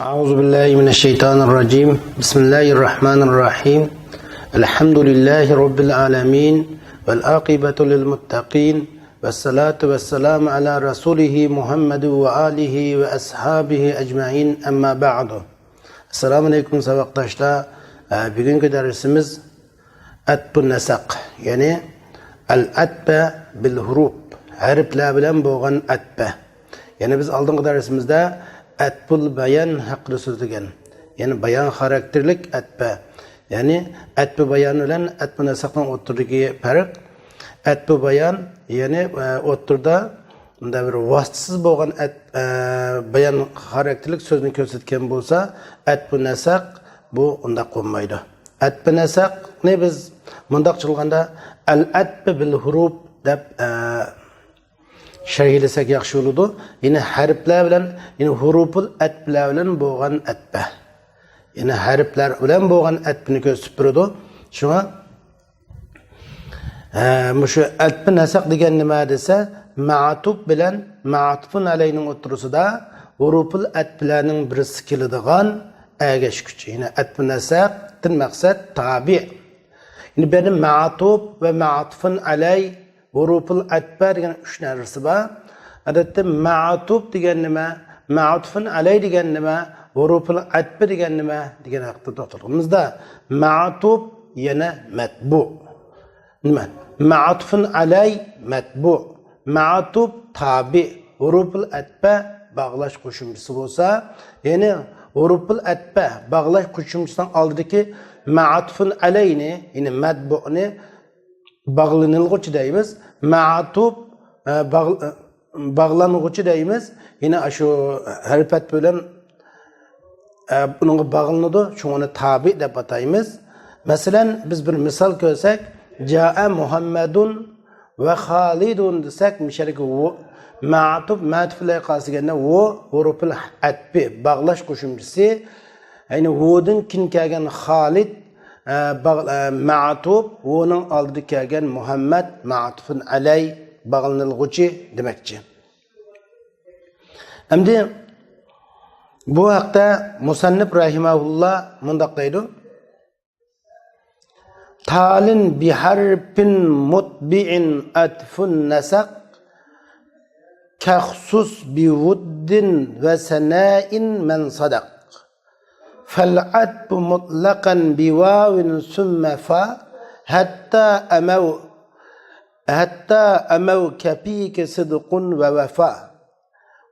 أعوذ بالله من الشيطان الرجيم بسم الله الرحمن الرحيم الحمد لله رب العالمين والعاقبة للمتقين والصلاة والسلام على رسوله محمد وآله وأصحابه أجمعين أما بعد السلام عليكم sabaqdaşlar. Bugünkü dersimiz atbu nasaq, yani al-atba bil huruf, harflar bilan bo'lgan atba. Yani biz oldingi darsimizda atbul bayan haqida so'zlagan. Yani bayan xarakterlik atba. Yani atbu bayan bilan atbu nasaqning o'rtasidagi farq. Atbu bayan yani o'rtada unda bir vositasiz bo'lgan bayan xarakterlik so'zni ko'rsatgan bo'lsa, atbu nasaq bu unda qo'nmaydi. Atbu nasaqni biz mundaq qilganda al-atbu bil huruf deb sharhlasak yaxshi bo'ladi. Yine harflar bilan, yine huruful atblar bilan bo'lgan atba. Yine harflar bilan bo'lgan atbni ko'rsatib turadi. Shunga mushu atbu nasaq degan nima desa, ma'tuf bilan ma'tufun alayning o'tirisida huruful atblarning birisi keladigan agash kuchi. Yine atbu nasaqdan maqsad tabi'. Yine benim ma'tuf ve ma'tufun alay huruful atba degan 3 narsa bor. Odatda ma'tuf degan nima, ma'tufun alay degan nima, huruful atba degan nima degan haqida to'xtalganimizda ma'tuf yana matbu. Nima? Ma'tufun alay matbu, ma'tuf tabi, huruful atba bağlash qo'shimchasi bo'lsa, ya'ni huruful atba bağlash qo'shimchasidan oldidagi ma'tufun alayni, ya'ni matbu'ni bağlanılgıcı deyimiz, ma'tuf bağlanılgıcı deyimiz. Yine şu harfat bilen bununla bağlanıdı. Şunu tabi deb ataymiz. Mesela biz bir misal koysak, Ja'a Muhammedun ve Halidun desek, mishalki ma'tuf ma'tuflar qasigandan o huruful atbi bağlash qo'shimchasi, ya'ni o'dan kin kelgan Halid ma'tuf, onun aldı kelgan Muhammed ma'tufun alay bağlanılgıcı demekçi. Endi bu haqda musannif rahimahullah mundaq deydi. Talin bi harfin mutbi'in atfun nasaq kaxsus bi wuddin ve sana'in man sadaq. فالعتب مطلقا بواو ثم فا حتى أمو كفيك صدق ووفاء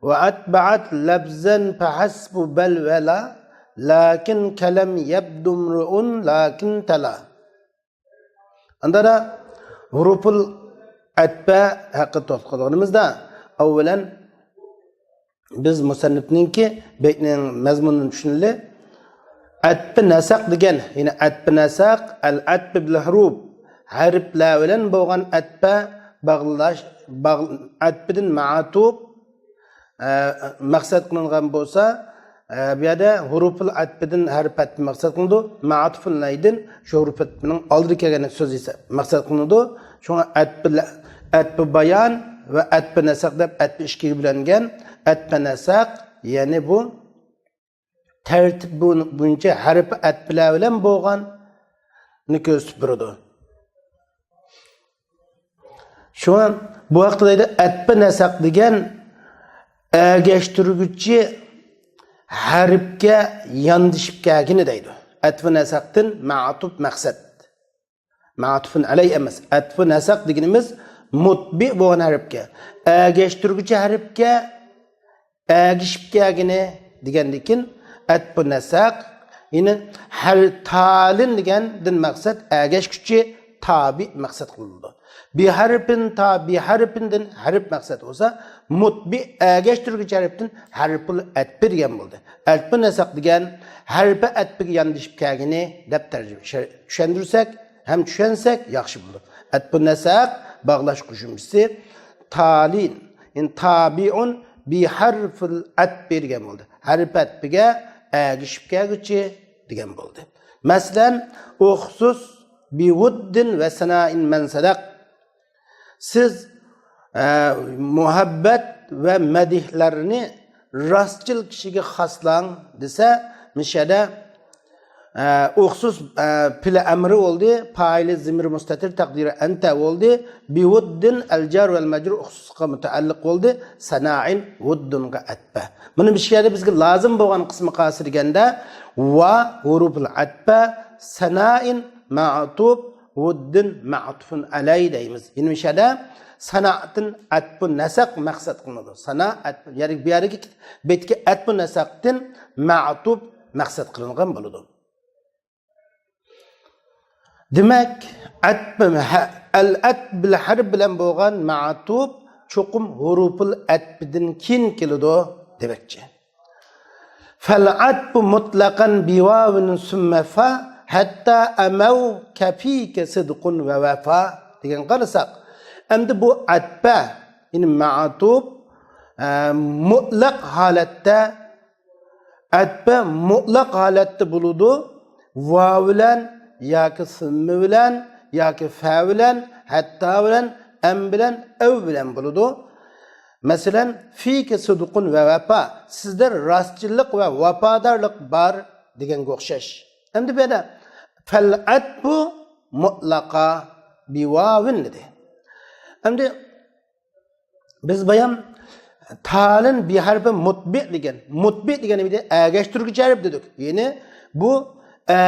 وأتبعت لبزا فحسب بل ولا لكن كلم يبدو امرؤ لكن تلا. عندنا حروف الأتباع hakkı to'xtalganimizda avvalan biz musannifninki beytning mazmunini tushunaylik. Atbi nasaq degan, ya'ni atbi nasaq al-atbi bil huruf, harflar bilan bo'lgan atba bag'lash, atbidan ma'tuf maqsad qilingan bo'lsa, bu yerda huruful atbidan harfat maqsad qilindi, ma'tufun laydin shu hurufning oldiga kelgan so'z esa maqsad qilindi. Shunga atbi bayan va atbi nasaq deb atbi ishga bilangan. Atbi nasaq ya'ni bu tertib bo'yicha harf atbilar bilan bo'lgan ko'rsatib turadi. Shuna bu vaqtda deydi atbi nasaq degan agashtiruvchi harfga yondishib kelgani deydi. Atbi nasaqdan ma'tuf maqsad. Ma'tufun alay emas. Atbi nasaq deganimiz mutbi bo'lgan harfga, agashtiruvchi harfga agishib kelgani degandikin atbu nasaq, yine her talin degandan maqsad agash kuchi tabi maqsad qilindi. Bir harfin tabi harfinden harf maqsad olsa, mutbi agashtiruvchi harfdan harful atbi degan bo'ldi. Atbu nasaq degan harfi atbiga yondashib kelgani deb tarjima tushundirsak, ham tushunsak yaxshi bo'ladi. Atbu nasaq bağlash qo'shimchasi talin, in tabi'un bi harfil atbi degan bo'ldi. Harf atbiga agishib kelguchi degan bo'ldi. Masalan, uxsus bi wuddin ve sana'in man sadaq. Siz muhabbat ve madihlarni rastçıl kişiga xaslan desa, mishada o'xsus pila amri oldi, faili zimir mustatir taqdiri anta oldi, bi wuddin al jar wal majrur o'xsusga mutaalliq oldi, sana'in wuddunga atba. Buni bishkada bizga lozim bo'lgan qismi qasirganda va huruful atba sana'in ma'tub wuddin ma'tufun alay deymiz. Ya'ni bishada sana'atin atbun nasaq maqsad qilinadi. Sana'at ya'ni bu yerga betga atbun nasaqtin ma'tub maqsad qilingan bo'ladi. Demek al-atb bil harf bilan bo'lgan ma'tub cho'qim huruful atbidin kin keladi demekçi. Fal-atb mutlaqan biwawin summa fa hatta amaw kafika sidqun va wafa degan qarasak. Endi bu atba ya'ni ma'tub mutlaq holatda atba mutlaq holatda bo'ladi. Vav bilan yoki simmi bilan yoki fa bilan hatta bilan am bilan av bilan bo'ladi. Masalan fika sidqun va vafa sizda rostchilik va vafodorlik bor deganga o'xshash. Endi bu yerda fal atbu mutlaqa biwawin dedi. Endi biz bayam talin bir harfi mutbi deganimizda agashtiruvchi harf dedik. Ya'ni bu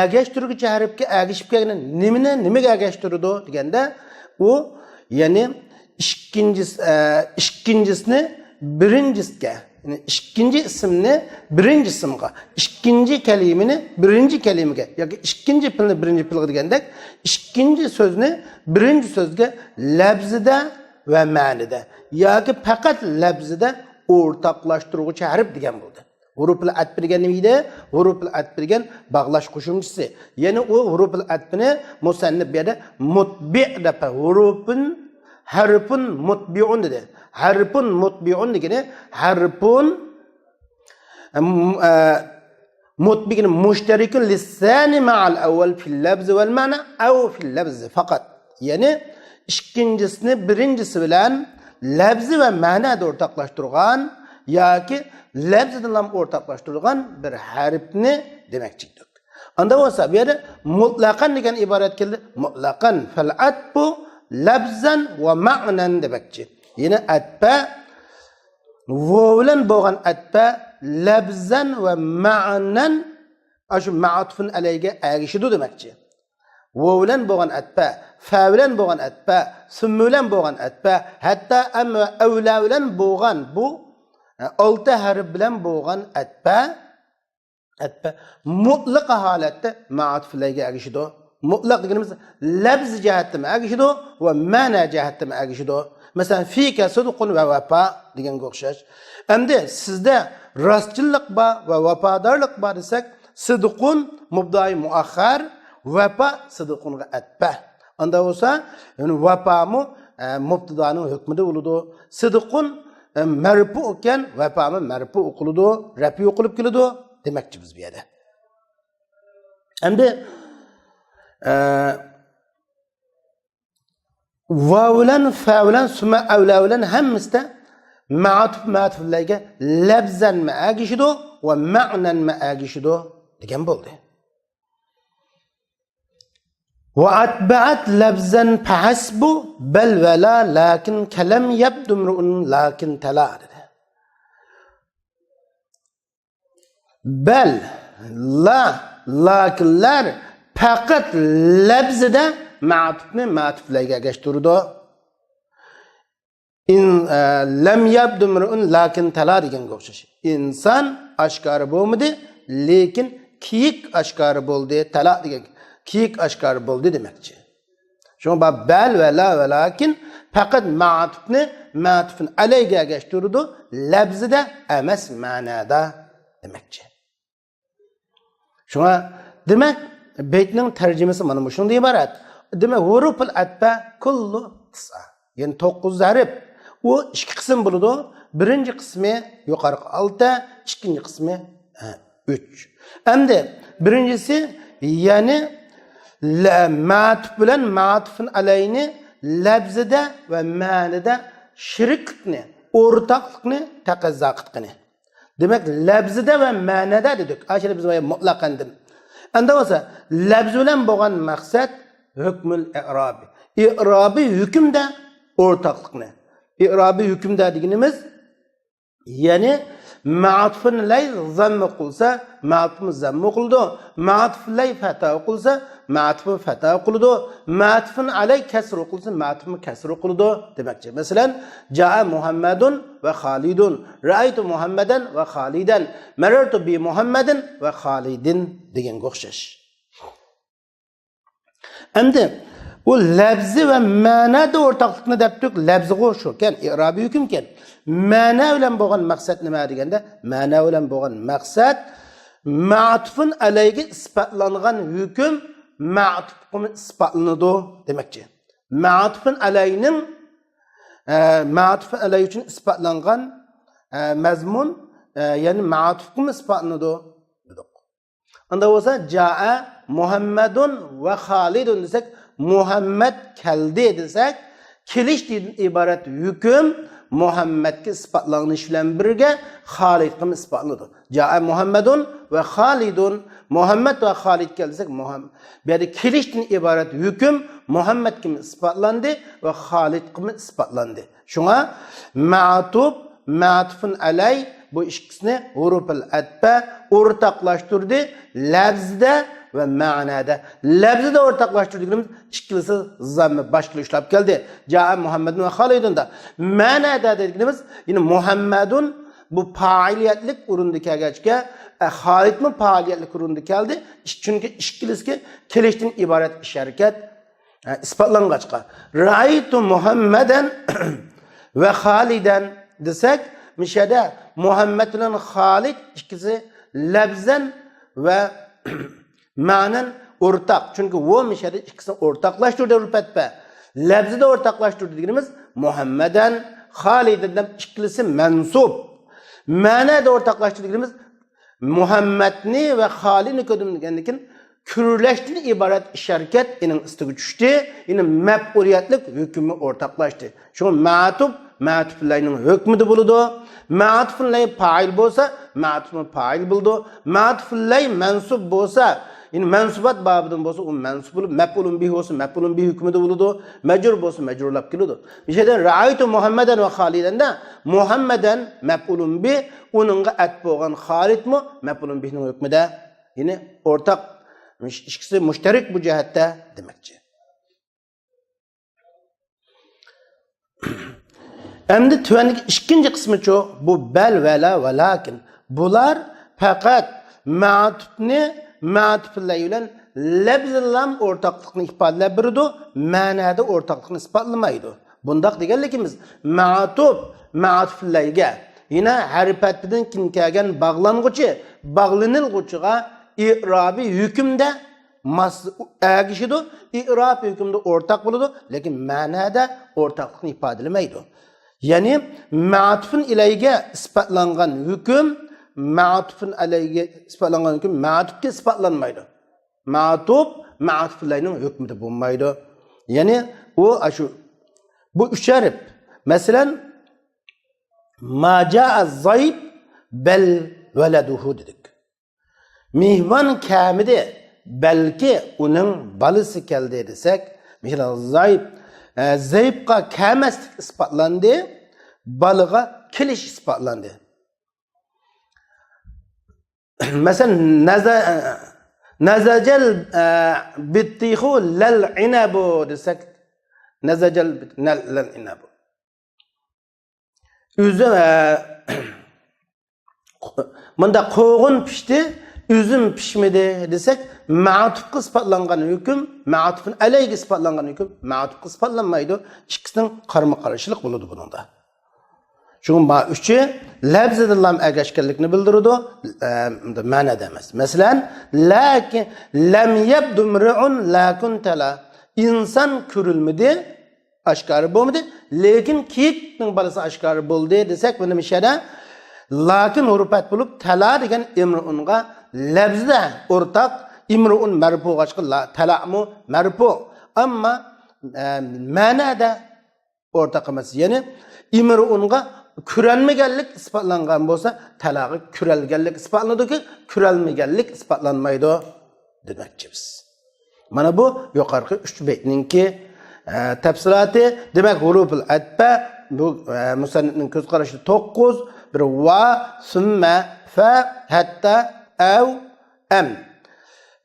agashtiruvchi harfga agishib kelgan nimaga agashtiradi deganda u ya'ni ikkinchisini birinchisga, ya'ni ikkinchi ismni birinchi ismga, ikkinchi kalimani birinchi kalimaga yoki ikkinchi pilni birinchi pilga degandek, ikkinchi so'zni birinchi so'zga labzida va ma'nida yoki faqat labzida o'rtoqlashtiruvchi harf degan bo'ldi. Huruful atb degan nima edi? Huruful atb degan bog'lash qo'shimchisi. Ya'ni u huruful atbni musannif bu yerda mutbi deb harfun mutbi'un dedi. Harfun mutbi'un degani harfun mutbi'un mushtarikun lis-sani ma'al awwal fil labz wal ma'na aw fil labz faqat. Ya'ni ikkinchisini birinchisi bilan labzi va ma'noda o'rtoqlashtirgan yoki labzidan ham o'rtoqlashtirgan bir harfni demakchidir. Unda bo'lsa bu yerda mutlaqan degan iborat keldi. Mutlaqan fal atbu labzan va ma'nan demakchi. Yine atba vovlan bo'lgan atba labzan va ma'nan shu ma'tufun alayga agishidi demakchi. Vovlan bo'lgan atba, fa bilan bo'lgan atba, sim bilan bo'lgan atba, hatta am va avla bilan bo'lgan bu 6 harf bilan bo'lgan atba mutlaq holatda ma'tuflarga agishidi. Mutlaq deganimiz labz jihatdan agishidi va ma'na jihatdan agishidi. Masalan fika sidqun va vafa deganga o'xshash. Endi sizda rostchilik bor va vafodorlik bor desak, sidqun mubdai muakhar, vafa sidqunga atba. Unda bo'lsa, ya'ni vafamu mubtadaning hukmida bo'ladi. Sidqun marfu ekan, vafami marfu o'qiladi, rafi o'qilib keladi demakchi biz bu yerda. Endi vavlan, favlan, summa avlavlan hammasida ma'tuflarga labzan ma'agishido va ma'nan ma'agishido degan bo'ldi. Wa atba'at labzan fahasbu bal wala lakin kalam yabdu mru'un lakin tala dedi. Bal la lakinlar faqat labzida ma'tuflarga agashtirdi. In lam yabdu mru'un lakin tala deganga o'xshash. Inson oshkora bo'lmadi, lekin kiyik oshkora bo'ldi. Tala degan kiyik oshkora bo'ldi demakchi. Shunga bal va la va lakin faqat ma'tufun alayga agashtirdi, labzida emas ma'noda demakchi. Shunga demak baytning tarjimasi mana shunday iborat. Demak huruful atba kullu tis'a. Yani 9 harf. U ikki qism bo'ladi. Birinchi qismi yuqoriqi 6, ikkinchi qismi 3. Endi birinchisi ya'ni ma'tuf bilan ma'tufun alayni labzida va ma'nida shirkni, o'rtoqlikni taqozo qilgani. Demek labzida ve ma'nada dedik. Aşırı biz mutlak endim. Anda olsa labz bilen boğan maksat hükmül i'rabi. İ'rabi hükümde ortaklık ne? İ'rabi hükümde dediğimiz yani ma'atfın lay zamm qılsa ma'atfın zamm qıldı. Ma'atfın lay fata qılsa ma'atfın fata qıldı. Ma'atfın alay kesr qılsa ma'atfın kesr qıldı demekçi. Mesela Ja'a Muhammedun ve Halidun. Ra'aytu Muhammeden ve Haliden. Merartu bi Muhammedin ve Halidin degan o'xshash. Endi o labzi ve manada ortaklıkını deptik. Labzi qo'shurken, i'robiy hukmken. Ma'na bilan bo'lgan maqsad nima deganda? Ma'na bilan bo'lgan maqsad ma'tufun alayga isbotlangan hukm ma'tufun isbotlanadi demakchi. Ma'tufun alayning ma'tufun alay uchun isbotlangan mazmun ya'ni ma'tufun isbotlanadi dedik. Unda bo'lsa ja'a Muhammedun ve Halidun desek Muhammed keldi desek kelishdan iborat hukm Muhammed'e ispatlanish bilan birga Halid'ga ispatladi. Ja'a Muhammedun ve Halidun. Muhammed ve Halid kelsak Muhammed. Bu yerda kelishdan iborat hukm Muhammed'ga ispatlandı ve Halid'ga ispatlandı. Şuna ma'tuf, ma'tufun alay bu ikkisini huruful atba ortaklaştırdı. Lafzda ve ma'nada. Lafzda ortaklaştırdıklarımız ikkilisi zammı başka işlep geldi. Ja'a Muhammedun ve Halidun'da. Ma'nada dediklerimiz yine Muhammedun bu faaliyetlik urundu kelgachga Halid mi faaliyetlik urundu keldi. Çünkü ikkilisi kelishdan iborat ish harakat isbotlangachqa. Ra'aytu Muhammeden ve Haliden desek mishada Muhammed bilan Halid ikkisi lafzan ve ma'nan ortak. Çünkü o mishada ikkisini ortaklaştırdı rüpetbe. Lafzida ortaklaştırdı dediğimiz Muhammeden Halid'den ikkilisi mensup. Ma'nada ortaklaştırdı dediğimiz Muhammedni ve Halidni ködümlükendikin kürleştiğini ibaret şirket inin istiği düştü. Yine mef'uliyetlik hükmü ortaklaştı. Şu ma'tuf, ma'tuflayının hükmü de buludu. Ma'tuflay fa'il bolsa, ma'tufun fa'il buldu. Ma'tuflay mensup bolsa, yine mensubat babıdan bolsa o mensup bulup mef'ulun bih olsa mef'ulun bih hükmü de buludu. Mecrur bolsa mecrurlap geliyordu. Bir şeyden ra'aytu Muhammeden ve Haliden de Muhammeden mef'ulun bih onunla et boğan Halid mi mef'ulun bih'nin hükmü de yine ortak İkisi müşterik bu cihette demekçi. Endi tüvenlik ikinci kısmı çoğu bu bel ve la ve lakin. Bular fakat ma'tufla ile lebzilam ortaklıkını ifade biridu, manada ortaklıkını ispatlamaydı. Bundak deganligimiz ma'tufla ile yine harfatidan kinkagan bağlanğıcı, bağlanılğıcıga i'robi hükümde agişidu, i'robi hükümde ortak buludu, lekin ma'nada ortaklıkını ifadelemaydi. Yani ma'tufun ilayga isbotlangan hüküm, ma'tufun alayga isbotlangan hüküm ma'tufga isbotlanmaydi. Ma'tuflayning hükmüde bo'lmaydi. Yani o şu bu üç harf. Mesela ma ja'a zayb bel veladuhu dedik. Mihvan kamidi belki onun balısı keldi desek, mesela zayıbqa kamaslik ispatlandı, balığa kelish ispatlandı. Mesela nazacel bittihu lal inabu desek, nazacel lal inabu. Üzüm bunda qoğun pişti, üzüm pişmedi desek ma'tufga isbotlangan hukm, ma'tufun alayga isbotlangan hukm ma'tufga isbotlanmaydi. İkisining qarama-qarshilik bo'ladi buningda. Çünkü üçü lafzidillam agashganlikni bildiradi, ma'nada emas. Masalan, lakin lam yabdu mru'un la kuntala. İnsan ko'rilmadi, oshkor bo'lmadi, lekin kiyikning balasi oshkor bo'ldi desek, buni mishada lakin hurufat bulup tala degan imru'unga lafzida ortak imru'un marfu açık talamu marfu ama manada ortak emas. Yani imru'unga Kürelmegenlik ispatlangan bolsa, talağı kürelgenlik ispatlandı ki, kürelmegenlik ispatlanmaydı demekçi biz. Mana bu yukarı 3 beytninki tafsilatı. Demek huruful atba bu musannifning ko'z qarashi 9, bir va, summa, fa, hatta, av, am.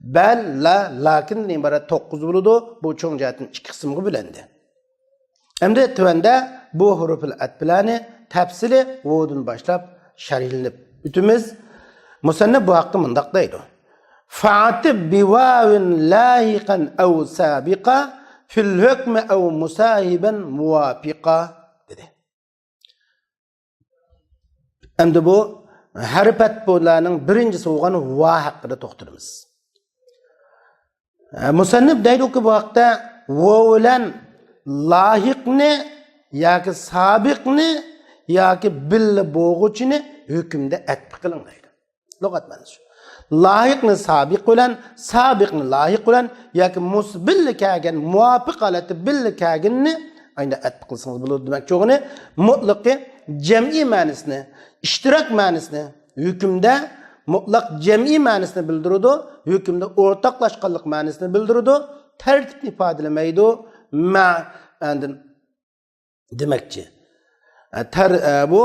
Bel, la, lakin ibarat 9 buludu. Bu çoğun jihatdan 2 qismga bo'lendi. Endi tuvanda bu huruful atbilani tafsili vodun başlap sharhlanib o'timiz. Musannif bu haqda mundaq deydi. Fa'atib biwawin lahiqan aw sabiqa fil hukmi aw musahiban muwafiqa dedi. Endi bu harfat bo'larning birinchisi bo'lgan va haqida to'xtalamiz. Musannif deydi ki bu haqda va bilan lahiqni yoki sabiqni yoki bil bo'g'uchini hukmda atbiq qiling deydi. Lug'at ma'nosi. Lahiqni sabiq bilan, sabiqni lahiq bilan yoki musbil kelgan muvofiq holati bil kelganni ayni atbiq qilsangiz bo'ladi demak cho'g'ini mutlaqi jam'iy ma'nosini, ishtirok ma'nosini hukmda mutlaq jam'iy ma'nosini bildiradi, hukmda o'rtoqlashganlik ma'nosini bildiradi, tartibni ifodalamaydi. Demakchi. Bu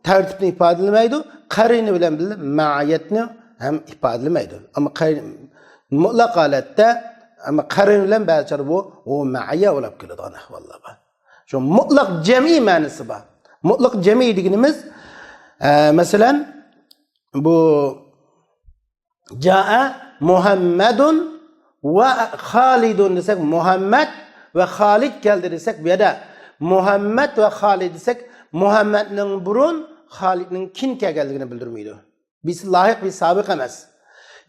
tartibni ifodalamaydi, qarini bilan birga ma'iyatni ham ifodalamaydi. Ammo mutlaq holatda ama qarin bilan ba'zilar bu o ma'ya bo'lib keladigan ahvollar bor. Shu mutlaq jami ma'nosi bor. Mutlaq jami deganimiz masalan bu jaa Muhammadun va Xalidun desak, Muhammad va Xalid keldi desak, bu yerda Muhammad va Xalid desak, Muhammadning burun Xalidning kin kelganligini bildirmaydi. Biz lahiq bir sabiq emas.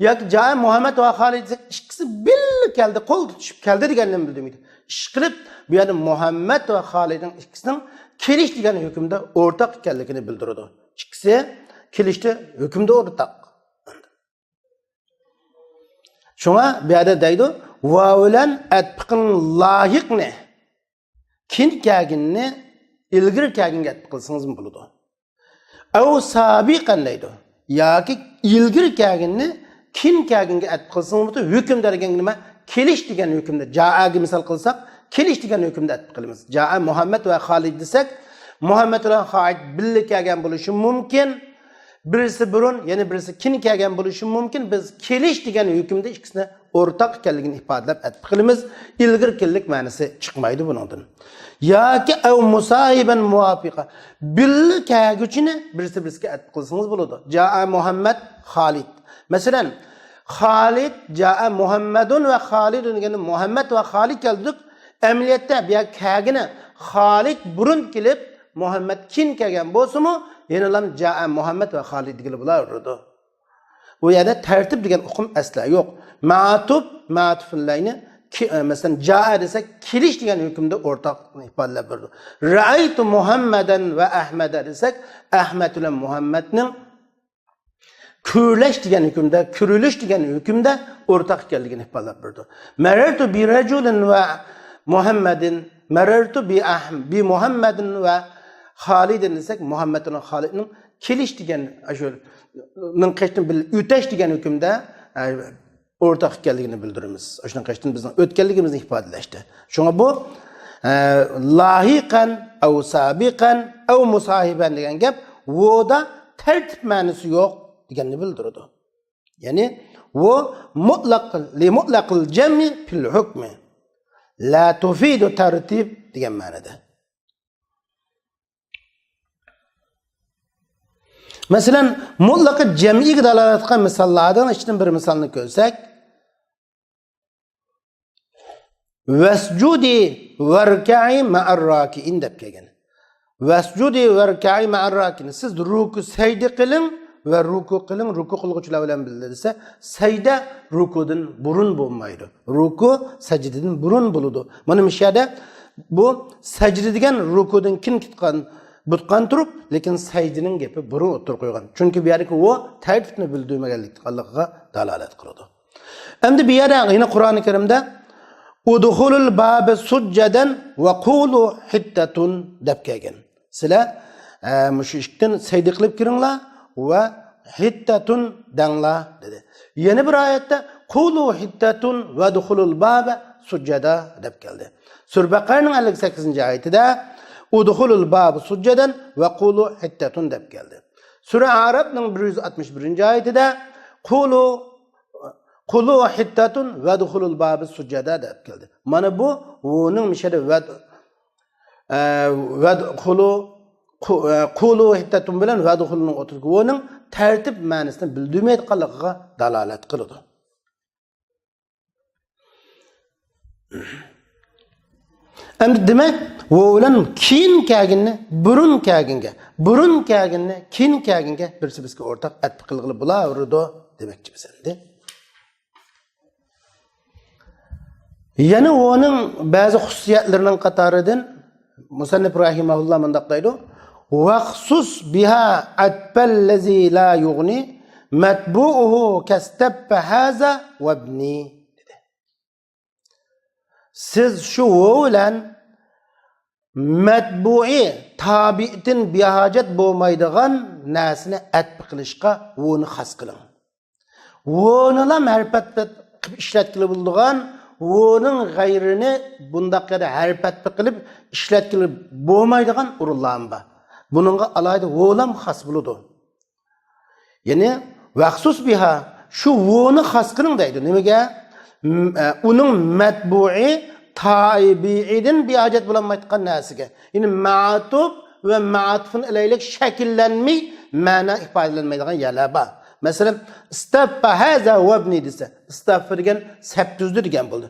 Yoki jaa Muhammad va Xalid desak, ikkisi birga keldi, qo'l tutishib keldi deganini bildirmaydi. Ish qilib, bu yerda Muhammad va Xalidning ikkisining kelish degan hukmda o'rtaq ekanligini bildiradi. Ikkisi kelishdi, hukmda o'rtaq. Şuna bir yerda deydi, va bilan atbiqin lahiqni kin kelganini ilgir kelganga atbiq qilsangiz bo'ladi. Aw sabiqan deydi. Yoki ilgir kelganini kin kelganga atbiq qilsangiz bo'ladi. Hukm degan nima? Kelish degan hukmda jaaga misol qilsak, kelish degan hukmda atbiq qilamiz. Jaa Muhammad va Xalid desak, Muhammad bilan Xalid birga kelgan bo'lishi mumkin. Birisi burun, yana birisi kin kelgan bo'lishi mumkin. Biz kelish degan hukmda ikkisini o'rtaq ekanligini ifodalab atbiq qilamiz. İlgir kellik ma'nosi chiqmaydi bundan. Yoki aw musahiban muwafiqa. Birga kelguchini birisi-birisiga atbiq qilsangiz bo'ladi. Jaa Muhammad Xalid. Masalan, Xalid jaa Muhammadun va Xalid degani Muhammad va Xalid keldik. Amaliyotda bu kelgini Xalid burun kelib Muhammad kin kelgan bo'lsa-mu, yenilam jaa Muhammad va Xalid degili bo'lardi. Bu yerda tartib degan hukm asla yo'q. Ma'tub, ma'tuflayni masalan jaa desak, kelish degan hukmda o'rtaq ifodalab berdi. Ra'aytu Muhammadan va Ahmad desak, Ahmad bilan Muhammadning ko'rlash degan hukmda, ko'rilish degan hukmda o'rtaq ekanligini ifodalab berdi. Marartu bi rajulin va Muhammadin, marartu bi Muhammadin va Xalid desak, Muhammad va Xalidning kelish degan ashulning qashtin bil o'tash degan hukmda o'rtaq ekanligini bildiramiz. O'shaning qashtin bizning o'tganligimizni ifodalashdi. Shunga bu lahiqan aw sabiqan aw musahiban degan gap voda tartib ma'nosi yo'q deganni bildiradi. Ya'ni bu mutlaq li mutlaqil jami fil hukmi la tufidu tartib degan ma'noda. Masalan, mutlaqi jam'iga dalolat qilgan misollardan ichdan bir misolni ko'rsak, wasjudi warka'i ma'ar raki'in deb kelgan. Wasjudi warka'i ma'ar raki'in. Siz ruku sajda qiling va ruku qiling, ruku qilguvchilar bilan birga desa, sajda rukudan burun bo'lmaydi. Ruku sajdadan burun bo'ladi. Mana bu yerda bu sajda degan rukudan kin kitgan butqan turib, lekin sajdining gapi burun o'tirib qo'ygan. Chunki bu yerda u tartibni bildirmaganlikqa dalolat qiladi. Endi bu yerda yine Qur'oni Karimda udkhulul babe sujjadan va qulu hittatun deb kelgan. Sizlar Muşu işten seydi qilib kiringlar ve hittatun danglar dedi. Yeni bir ayette qulu hittatun ve dukhulul babe succada deb keldi. Sura Baqara'nın 58. ayetinde udkhulul babe succadan ve qulu hittatun deb keldi. Sura Arab'ның 161. ayetinde qulu hittatun ve dukhulul babe succada deb keldi. Mana bu onun mishada ve qulu hittatun bilan ve dukhulun o'tirib onun tertib ma'nosini bildirmayotganligiga dalolat qiladi. Endi demek o'lan keyin kelganni burun kelganni keyin kelganga birisi bizga o'rtaq atbi qilg'ili bo'laverdi demoqchi biz endi. Yana onun bazı xususiyatlarining qatoridan Musannif rahimahulloh mundaq deydi: "Vaqsus biha atballazi la yughni matbu'uhu kastabba haza wa ibni." dedi. Siz şu bilan matbu'i tabi'tin bihajat bo'lmaydigan narsani atbi qilishga o'ni xas qiling. O'nila marifat qilib ishlatkili bo'ladigan onun gayrini bundaq kada harpatbi qilib ishlatkili bo'lmaydigan urullarım var. Bununla alayda o'lam xas buludu. Yani vaqsus biha şu o'ni xas qiling deydi. Nimaga? Onun matbu'i tabi'idin bihajat bo'lmaydigan narsaga. Yani ma'tuf ve ma'tufun ilaylik shakllanmay ma'na ifodalanmaydigan yerlar bor. Mesela istaffa haza ve ibni dese, istaffa degan saptuzdi degan bo'ldi.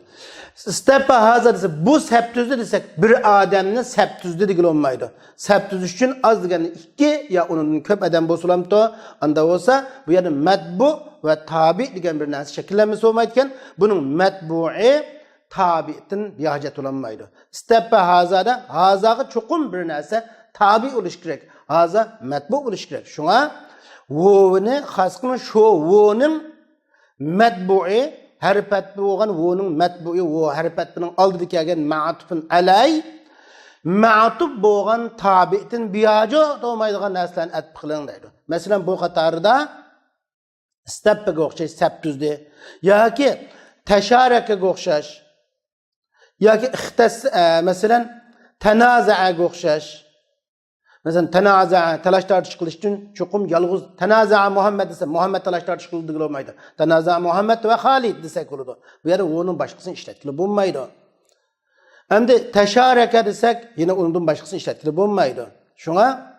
İstaffa haza dese, bu saptuzdi desek bir adamni saptuzdi degan olmaydi. Saptuz uchun az degani 2 ya undan ko'p adam bo'lsa-lamto, anda bo'lsa bu yerda matbu ve tabi degan bir narsa shakllanmasa olmaydi ekan, buning matbu'i tabi'tin bihajat olmaydi. İstaffa hazada hazaga cho'qim bir narsa tabi bo'lish kerak. Haza matbu bo'lish kerak. Shunga o'ni xas qilib shu o'ning matbu'i harpat bo'lgan o'ning matbu'i o harpatning oldida kelgan ma'tufun alay ma'tuf bo'lgan tabi'tin biyajo bo'lmaydigan narsalarni atib qiling deydi. Masalan bu qatorida istappaga o'xshash saptuzdi yoki tasharakaga o'xshash yoki ixtas masalan tanaza'ga o'xshash. Mesela tenaza, talaş tartış kılış için çokum yalğız tenaza Muhammed dese Muhammed talaş tartış kıldı olmaydı. Tenaza Muhammed ve Halid desek olurdu. Bu yerde onun başkasını işletkili bulmaydı. Hem de teşareke desek yine onun başkasını işletkili bulmaydı. Şuna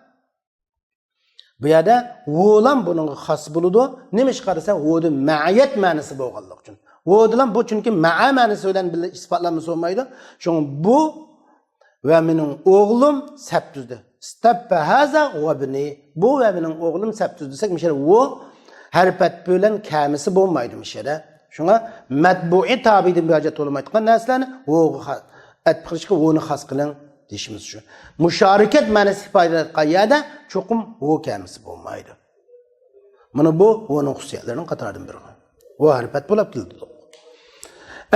bu yerde oğlan bunun has buludu. Neymiş karısa oğlu ma'iyet manası boğallık için. Oğlan bu çünkü ma'a manası olan bir ispatlanması olmaydı. Şuna bu ve benim oğlum septüzdü. Stappa haza ve ibni. Bu ve benim oğlum septüz desek mişere o harpat bilen kamisi bo'lmaydi mişere. Şuna matbu'i tabi'den bihajat olmaydigan narsalarni o atib qilishga o'ni xas qiling deyishimiz shu. Musharikat ma'nosi ifodalayotgan yerda cho'qim o kamisi bo'lmaydi. Mana bu o'ning xususiyatlarining qatoridan biri. O harpat bo'lib keldi.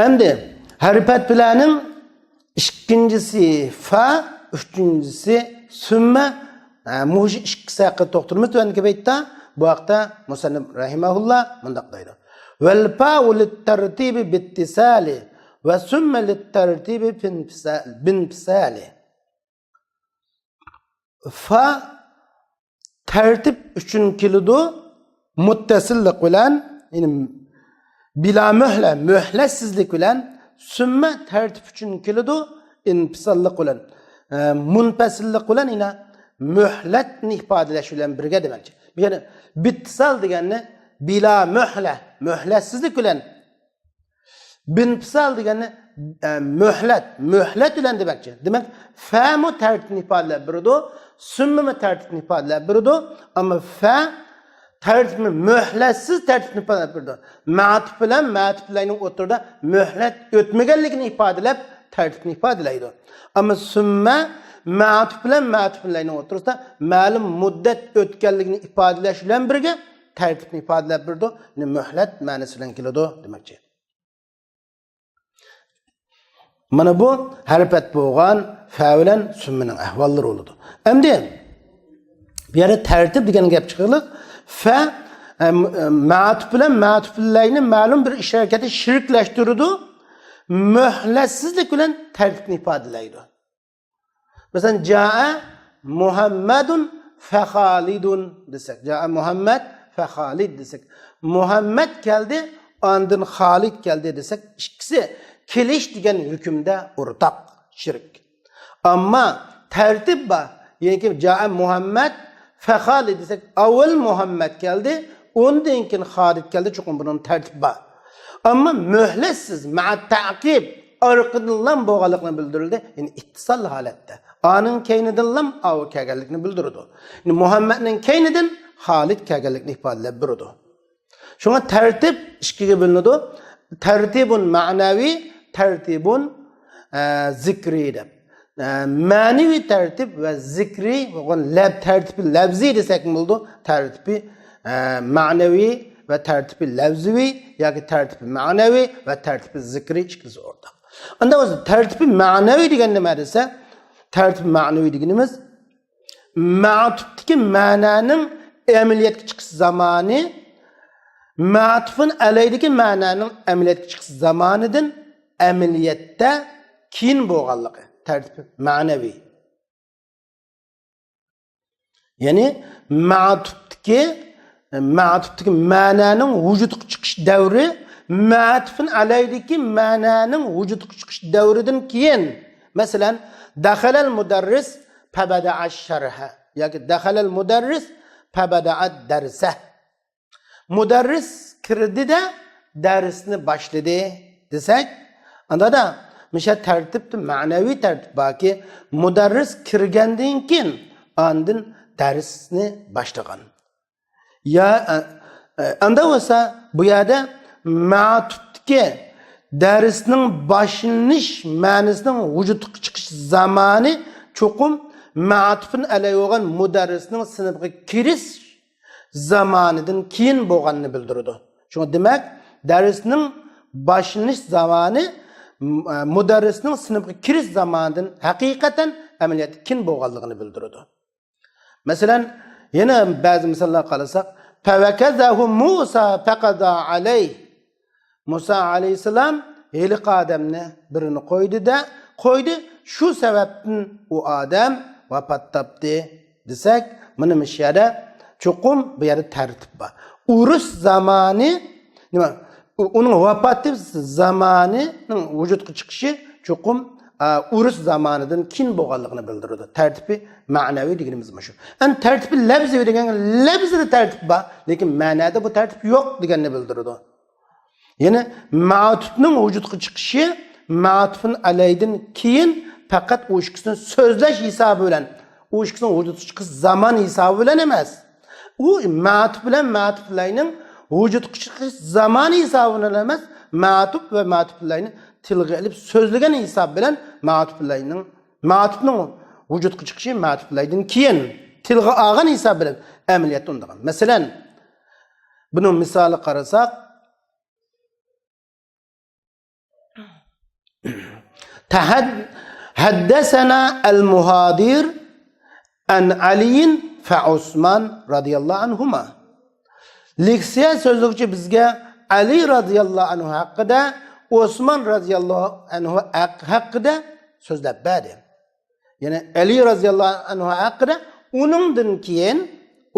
Endi harpat bilaning ikkinchisi fa, üçüncüsü sümme muj ikisi haqida to'xtalamiz. Tuanki baytda bu haqda Musannif rahimahullah mundaq deydi. Vel fa'u lit-tartibi bittisali ve sümme lit-tartibi binfisali. Fa tertip üçün kilidu muttasillik bilan, yani bila mühlesizlik bilan, sümme tertip üçün kilidu infisallik bilan. Munfasillik bilan ina mühletni ifodalash bilan birga demakchi. Yani bittisal deganni bila mühletsizlik bilan, binfisal deganni mühlet bilan demakchi. Demak, fa mu tartibni ifodalab beradi, summa mu tartibni ifodalab beradi, ammo fa tartibni mühletsiz tartibni ifodalab beradi. Ma'tuf bilanning o'tirida mühlet o'tmaganligini ifodalab tartibni ifodalaydi. Ama sümme ma'tuf bilanning o'rtasida ma'lum muddat o'tganligini ifodalash bilan birga tartibni ifodalab berdi. Muhlat ma'nosi bilan keladi demakchi. Mana bu harpat bo'lgan fa bilan summaning ahvollari bo'ladi. Endi Bu yerda tartib degan gap chiqiliq. Fa ma'tuf bilan ma'tuflayni ma'lum bir ish harakati shirklashtiradi. Muhlatsizlik bilan tartibni ifodalaydi. Masalan, jaa Muhammadun fa Khalidun desak, jaa Muhammad fa Khalid desak, Muhammad keldi, ondan Khalid keldi desak, ikkisi kelish degan hukmda o'rtaq shirk. Ammo tartib bor. Ya'ni jaa Muhammad fa Khalid desak, avval Muhammad keldi, ondan keyin Khalid keldi, chunki bunun tartibi bor. Ammo muhlatsiz ma'a ta'qib orqadan bo'lganligini bildirildi. Ya'ni ittisol holatda. Aning keynidan av kelganligini bildirdi. Ya'ni Muhammadning keynidan Khalid kelganligini ifodalab berdi. Shunga tartib ikkiga bo'linadi. Tartibun ma'naviy, tartibun zikri deb. Ma'naviy tartib va zikri va lab tartibi lafzi desak bo'ldi. Tartibi ma'naviy ve tertibi lafzivi yoki tertibi ma'naviy ve tertibi zikri ikkisi o'rtaq. Unda o'zi tertibi ma'naviy degan nima desa, tertibi ma'naviy deganimiz ma'tufdagi ma'naning amaliyotga chiqish zamoni ma'tufun alaydagi ma'naning amaliyotga chiqish zamonidan amaliyotda keyin bo'lganligi tertibi ma'naviy. Ya'ni ma'tufdagi ma'naning vujudga chiqish davri ma'tufun alaydagi ma'naning vujudga chiqish davridan keyin. Masalan, dakhalal mudarris fabada'a sharha yoki dakhalal mudarris fabada'a darsa. Mudarris kirdi-da darsni boshladi desak, anda da misha tartibda ma'naviy tartib borki, mudarris kirgandan keyin ondan darsni boshlagan. Ya anda olsa bu yerda ma'tufdagi darsning boshlanish ma'nosining vujudga chiqish zamoni cho'qim ma'tufun alay bo'lgan mudarrisning sinfga kirish zamonidan keyin bo'lganini bildiradi. Shunga demak, darsning boshlanish zamoni mudarrisning sinfga kirish zamonidan haqiqatan amaliyotda keyin bo'lganligini bildiradi. Masalan, yana ba'zi misollar qarasak, "Fawakazahu Musa faqada alayh." Musa alayhisalom heliq odamni birini qo'ydi, shu sababdan u odam vafot topdi desak, mana bu yerda cho'qim bu yerda tartib bor. Urush zamoni nima? Uning vafoti zamonining vujudga chiqishi cho'qim urush zamonidan keyin bo'lganligini bildiradi. Tartibi ma'naviy deganimiz shu. An tartibi lafziy degan lafzida tartib bor, lekin ma'noda bu tartib yo'q deganni bildiradi. Ya'ni ma'tufning vujudga chiqishi ma'tufun alaydan keyin faqat u ikkisini so'zlash hisobi bilan, u ikkisini vujudga chiqish zaman hisobi bilan emas. U ma'tuf bilan ma'tuflayning vujudga chiqish zamoni hisobi bilan emas, ma'tuf va ma'tuflayni tilga ilib so'zlagan hisob bilan ma'tufning vujudga chiqishi ma'tuflaydan keyin tilga olgan hisob bilan amaliyotda undagan. Masalan, buning misoli qarasak, haddasana al-muhadir an Ali fa Usman radhiyallohu anhuma. Leksiya so'zlovchi bizga Ali radhiyallohu anhu haqida, Osman radhiyallohu anhu haqida so'zlab berdi. Ya'ni Ali radhiyallohu anhu haqida, uningdan keyin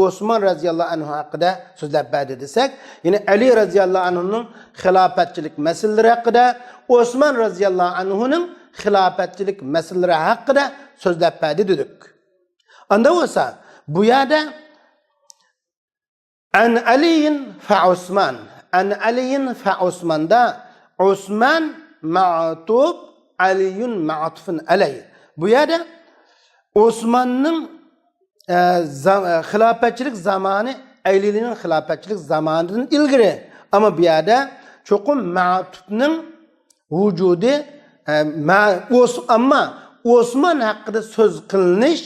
Osman radhiyallohu anhu haqida so'zlab berdi desak, ya'ni Ali radhiyallohu anhuning xilofatchilik masalalari haqida, Osman radhiyallohu anhuning xilofatchilik masalalari haqida so'zlab berdi dedik. Anda bo'lsa, bu yerda an aliyin fa Osman, an aliyin fa Osmanda Osman ma'tuf, Aliyun ma'tufun alay. Bu yerda Osmanning xilofatchilik zamoni Alining xilofatchilik zamonidan ilgari. Ammo bu yerda cho'qim ma'tufning vujudi ammo Osman haqida so'z qilinish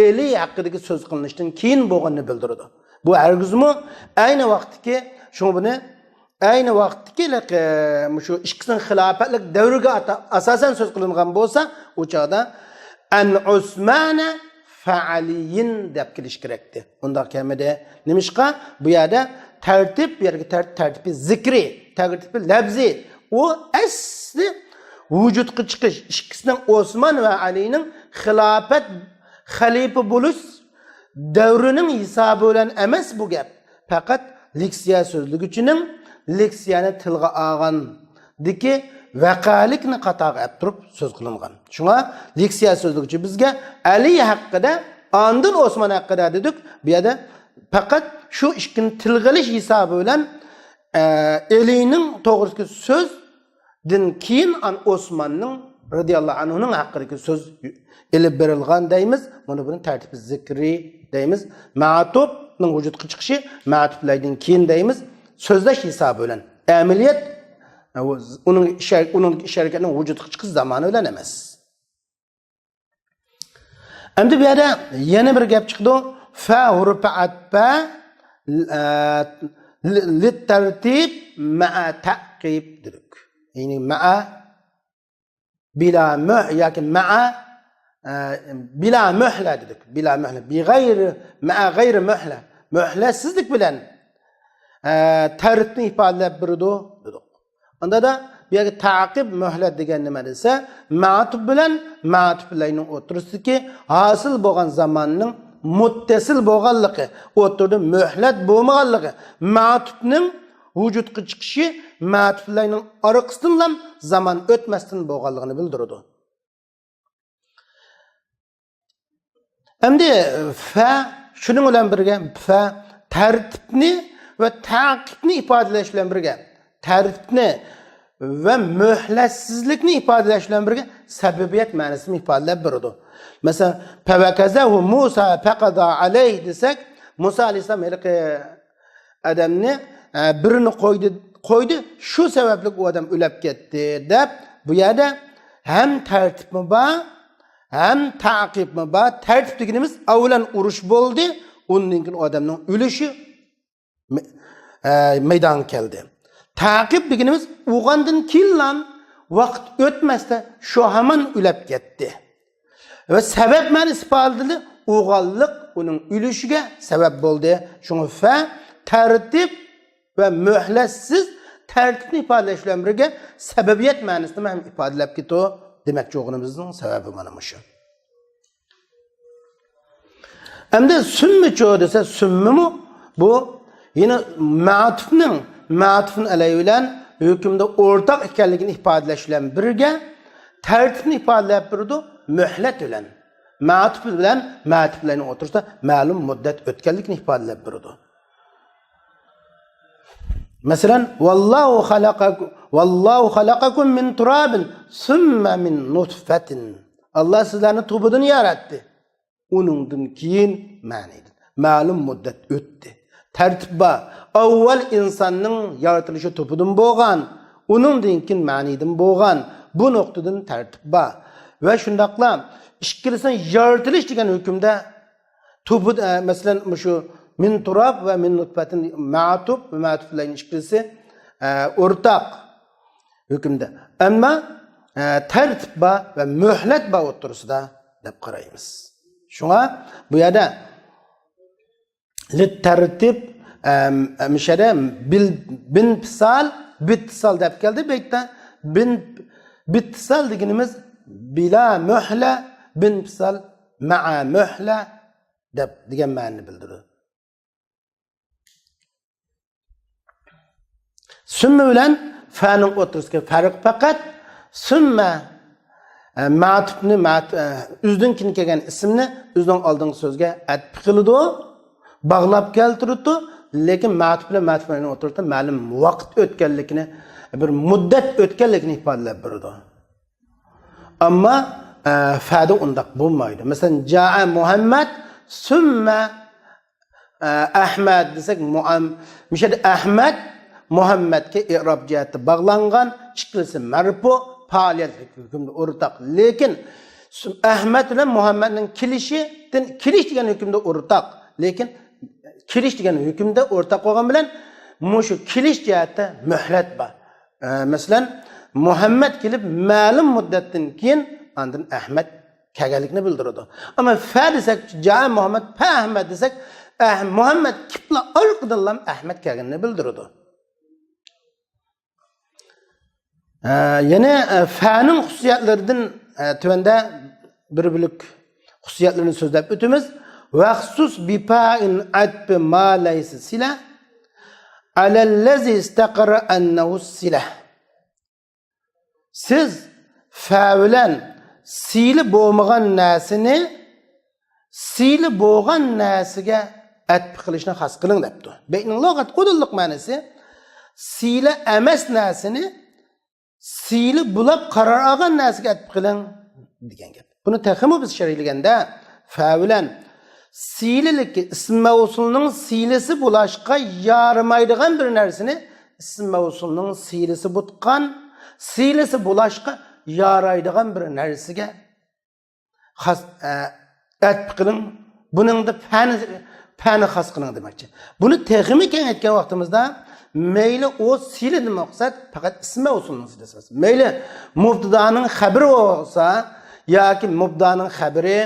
Ali haqidagi so'z qilinishdan keyin bo'lganini bildiradi. Bu hargizmi ayni vaqtdagi buni ayni vaqtdagi shu ikkisining xilofatlik davriga asosan so'z qilingan bo'lsa, u chaqda an Usmana faaliyin deb kelish kerakdi. Unda kamida nimishqa bu yerda tartib, bu yerga tartibi zikri, tartibi lafzi. O asli vücudga chiqish ikkisining Osman va Alining xilofat xalifa bo'lish davrining hisobi bilan emas bu gap. Faqat leksiya so'zliguchining leksiyani tilga olgandiki vaqalikni qatoga olib turib so'z qilingan. Shunga leksiya so'zliguchi bizga Ali haqida, ondan Osman haqida dedik. Bu yerda faqat shu ikkini tilg'ilish hisobi bilan Alining to'g'risida so'z din keyin Osmanning radiyallohu anhuning haqidagi so'z ilib berilgan deymiz. Buni tartibi zikri deymiz. Ma'tubning vujudga chiqishi ma'tublardan keyin deymiz. So'zlash hisobi bilan. Amaliyat uning harakatining vujudga chiqish zamoni bilan emas. Endi bu yerda yana bir gap chiqdi. Fa hurfi atba lit tartib ma'a taqib dedik. Yani ma'a bila yoki ma'a bila muhla dedik. Bila muhla. Bi g'ayri ma'a g'ayri muhla. Muhlasizlik bilan tartibni ifodalab berdi dedik. Onda da bu yerga taqib muhlat degan nima desa, ma'tub bilan ma'tublarning o'tirisiki hosil bo'lgan zamonning muttasil bo'lganligi, o'tirdi muhlat bo'lmaganligi, ma'tubning vujudga chiqishi ma'tublarning orqasidan zaman o'tmasdan bo'lganligini bildiradi. Endi fa shuning bilan birga fa tartibni va taqibni ifodalash bilan birga tartibni va muhlatsizlikni ifodalash bilan birga sababiyat ma'nosini ifodalab beradi. Masalan, favakazahu Musa faqada alayhi desak, Musa alayhisalom ilk odamni birini qo'ydi, shu sababli u odam o'lib ketdi deb bu yerda ham tartibmi bor, ham taqibmi bor. Tartib deganimiz avvalan urush bo'ldi, undan keyin odamning o'lishi maydonga keldi. Taqib deganimiz uyg'ondan keyin vaqt o'tmasdan shu hamon o'lib ketdi. Va sabab ma'ni isbotli uyg'onlik uning o'lishiga sabab bo'ldi. Shunga fa tartib va muhlatsiz tartibni ifodalash bilan birga sababiyat ma'nosini ham ifodalab ketdi. Demakchi o'g'limizning sababi mana shu. Endi sunmicho desa sunmi bu yine ma'tufun alayhi bilan hukmda o'rtaq ekanligini ifodalash bilan birga tartibni ifodalab berdi muhlat bilan. Ma'tuf bilan ma'tuflarning o'tirisida ma'lum muddat o'tganligini ifodalab berdi. Masalan, vallahu xalaqakum min turabin summa min nutfatin. Allah sizlarni tubdan yaratdi. Uningdan keyin ma'lum muddat o'tdi. Tartibba avval insonning yaratilishi to'pidan bo'lgan, uningdan keyin ma'nidan bo'lgan. Bu nuqtadan tartibba va shundaqla ishkilsan yaratilish degan hukmda to'pi masalan shu min turab va min nutfatin ma'tub va ma'tuflarning ishkilsi o'rtaq hukmda. Ammo tartibba va muhlatba o'tirisida deb qaraymiz. Shunga bu yerda lit tartib mishada bil bin pisal bittisal deb keldi. Bu yerda bin bittisal deganimiz bila muhla bin pisal ma'a muhla degan ma'noni bildiradi. Summa bilan fa'ning o'tirishga farq faqat summa ma'tufni o'zidan keyin kelgan ismni o'zidan oldingi so'zga atf qiladi, bog'lab keltiradi, lekin ma'tuf bilan ma'tufning o'tirishda ma'lum vaqt o'tganligini, bir muddat o'tganligini ifodalab beradi. Ammo fa'da undaq bo'lmaydi. Masalan, ja'a Muhammad summa Ahmad desak, mishada Ahmad Muhammadga i'rob jihati bog'langan, chiqilsa marfu faoliyatlik hukmda o'rtaq. Lekin Ahmad bilan Muhammadning kelish degan hukmda o'rtaq. Lekin kelish degan hukmda o'rtaq bo'lgan bilan mushu kelish jihati muhlat bor. Masalan, Muhammad kelib ma'lum muddatdan keyin ondan Ahmad kelganlikni bildiradi. Ama fa desek, ja Muhammed fa Ahmed desek, Muhammed kipla arqıdan Ahmed kelganini bildiradi. Yine fa'nın xususiyatlaridan tövende bir bilik xususiyatlarini sözlep ötümüz. Vəxsus bipa'in atbi ma laysa sila alellezi istaqara ennehu sila. Siz fa'vilen sili bo'lmagan narsani sili bo'lgan narsaga atbi qilishni xas qiling debdi. Beynin lug'at qudulliq ma'nosi sili emas narsani sili bulab qarar olgan narsaga atbi qiling degan gap. Buni texmi biz sharhlaganda fa'vilen sililik ism mavsulning silisi bulashqa yaramaydigan bir narsani ism mavsulning silisi butqan silisi bulashqa yaraydigan bir narsaga xas atbi qiling. Buning da fa'ni xas qiling demakchi. Buni texmi keng aytgan vaqtimizda meyli o silini maqsad faqat ism mavsulning silisi. Meyli mubtadaning xabari olsa yoki mubtadaning xabari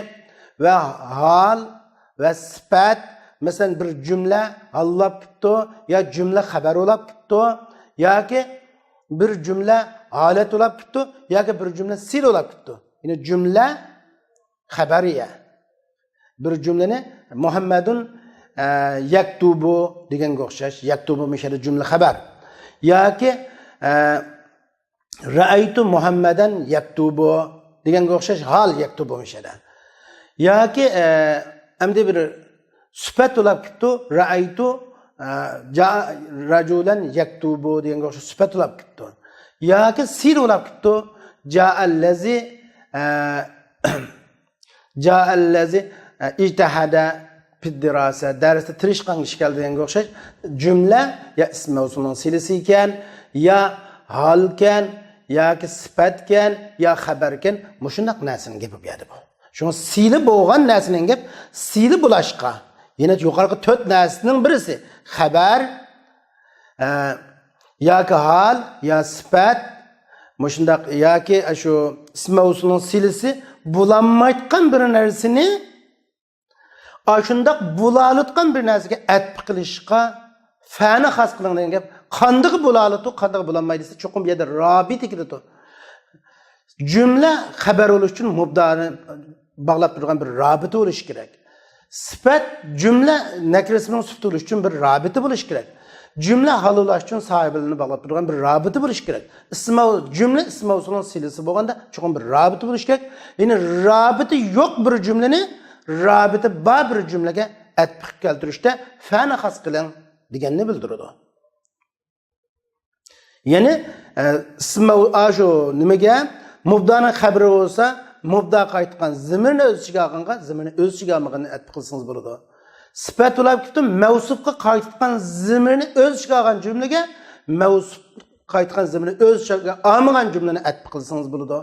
ve hal ve sifat, mesela bir cümle Allah tuttu ya cümle haber olap tuttu ya ki bir cümle alet olap tuttu ya ki bir cümle sil olap tuttu. Yine cümle haberiye. Bir cümleni Muhammedun yaktubu degen go'xshash, yaktubu mishada cümle haber. Ya ki ra'aytu Muhammeden yaktubu degen go'xshash hal yaktubu mishada. Ya ki amde bir sıfat olab ketdi. Ra'aytu ja rajulan yaktubu degan o'sha sıfat olab ketdi. Yoki sil olab ketdi. Ja'allazi ijtahada fi dirasa darsda tirishqan ish keldi degan o'xshash jumla ya ism mavsulning silasi ekan, ya hal ekan, yoki sifat ekan, ya xabar ekan, mushunaq narsaning gapi berdi bu. Şunu sili bo'lgan narsaning gap sili bulashqa. Yine yuqorqi 4 narsaning birisi xabar yoki hal ya sifat mushundaq yoki shu ism mavsulning silisi bulanmayotgan bir narsani ashundaq bulalatgan bir narsaga atbi qilishqa fa'ni xas qiling degan gap. Qanday bulalatu, qanday bulanmaydi desa cho'qim bu yerda robit kiradi. Cümle haber oluş için mubdani bağlap durgan bir rabıta oluş gerek. Sıfat cümle nekresinin sıfatı oluş için bir rabıta oluş gerek. Cümle hal oluş için sahibini bağlap durgan bir rabıta oluş gerek. Cümle ism mavsulun silisi bo'lganda çoğun bir rabıta oluş gerek. Yine rabıta yok bir cümleni rabıta bar bir cümlege atbi keltirishda fa'ni xas qiling deganni bildiradi. Yani ism shu nimaga mubdaning xabari olsa, mubda qaytgan zimirni o'z ichiga olganga, zimirni o'z ichiga olmaganni atbi qilsangiz bo'ladi. Sifat olib ketdi, mavsufga qaytgan zimirni o'z ichiga olgan jumlaga, mavsuf qaytgan zimirni o'z ichiga olmagan jumlani atbi qilsangiz bo'ladi.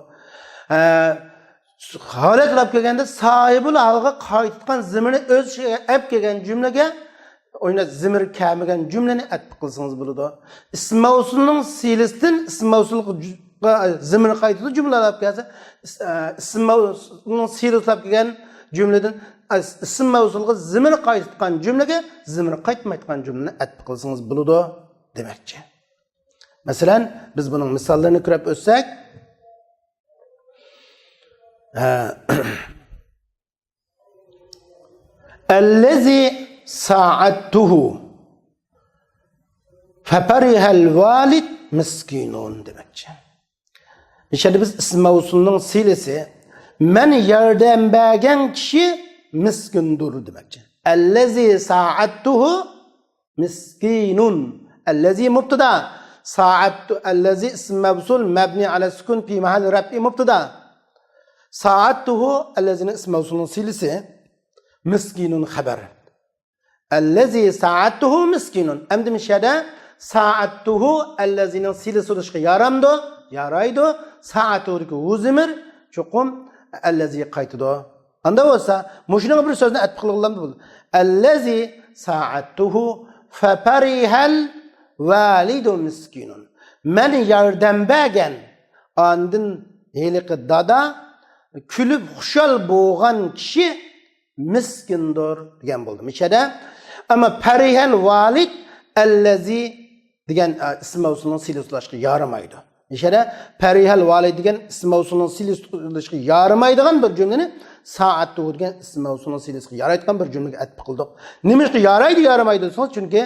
Holat olib kelganda sohibul halga qaytgan zimirni o'z ichiga olib kelgan jumlaga oyna zimir kelmagan jumlani atbi qilsangiz bo'ladi. Ism mavsulning silisidan ism mavsulga zimir qaytdi cümleler gelsa ism mavsulning silasi kelgan jumladan ism mavsulga zimir qaytgan jumlaga zimir qaytmayotgan jumlani atbi qilsangiz bo'ladi demakchi. Masalan, biz buning misollarini ko'rib o'tsak, allazi sa'attuhu faparihal valid miskinun demakchi. İşte biz ism mavsulning silasi men yordam bergan kishi miskindur demakchi. Allazi sa'attuhu miskinun. Allazi mubtada. Sa'attu allazi ism mavsul mabni ala sukun fi mahall raf'i mubtada. Sa'attuhu allazini ism mavsulning silasi miskinun xabar. Allazi sa'attuhu miskinun. Endi mishada sa'attuhu allazinin silasi olishga yaramdi. Yaraydı. Saatudaki uzimir çokum allazi qaytidi. Anda bo'lsa, mushning bir so'zni atbi qilganlar bo'ldi. Allazi sa'attuhu fa farihal validu miskinun. Men yordam bergan andin heliqi dada külüp xuşal boğan kişi miskindir degan bo'ldi. Mishada ama perihel valid allazi degan ism mavsulining silsilasiga yaramaydi. Mishada perihel valid degan ism mavsulining silsilasiga yaramaydigan bir cümleni saat degan ism mavsulining silsilasiga yaraydigan bir cümlege atib qildik. Nimaga yaraydi, yaramaydi desongiz, chunki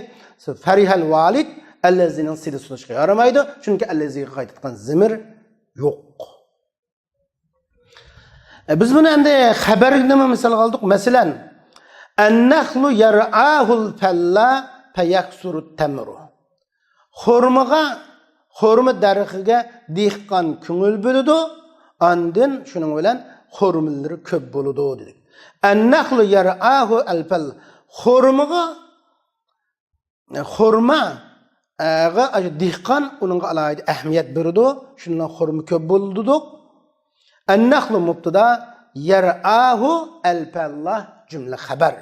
perihel valid allazining silsilasiga yaramaydi, chunki allaziga qaytadigan zimir yo'q. Biz bunu endi xabarga misal aldık. Mesela an-nakhlu yar'ahul falla fayaksuru tamru. Xorma daraxiga dehqon ko'ngil bo'ladi, andin shuning bilan xormillari ko'p bo'ladi dedik. An-nakhlu yar'ahu al-falla. Xorma dehqon uningga alohida ahamiyat beradi, shundan xorma ko'p bo'ladi. النخل مبتدا يرآه الفلاح جملة خبر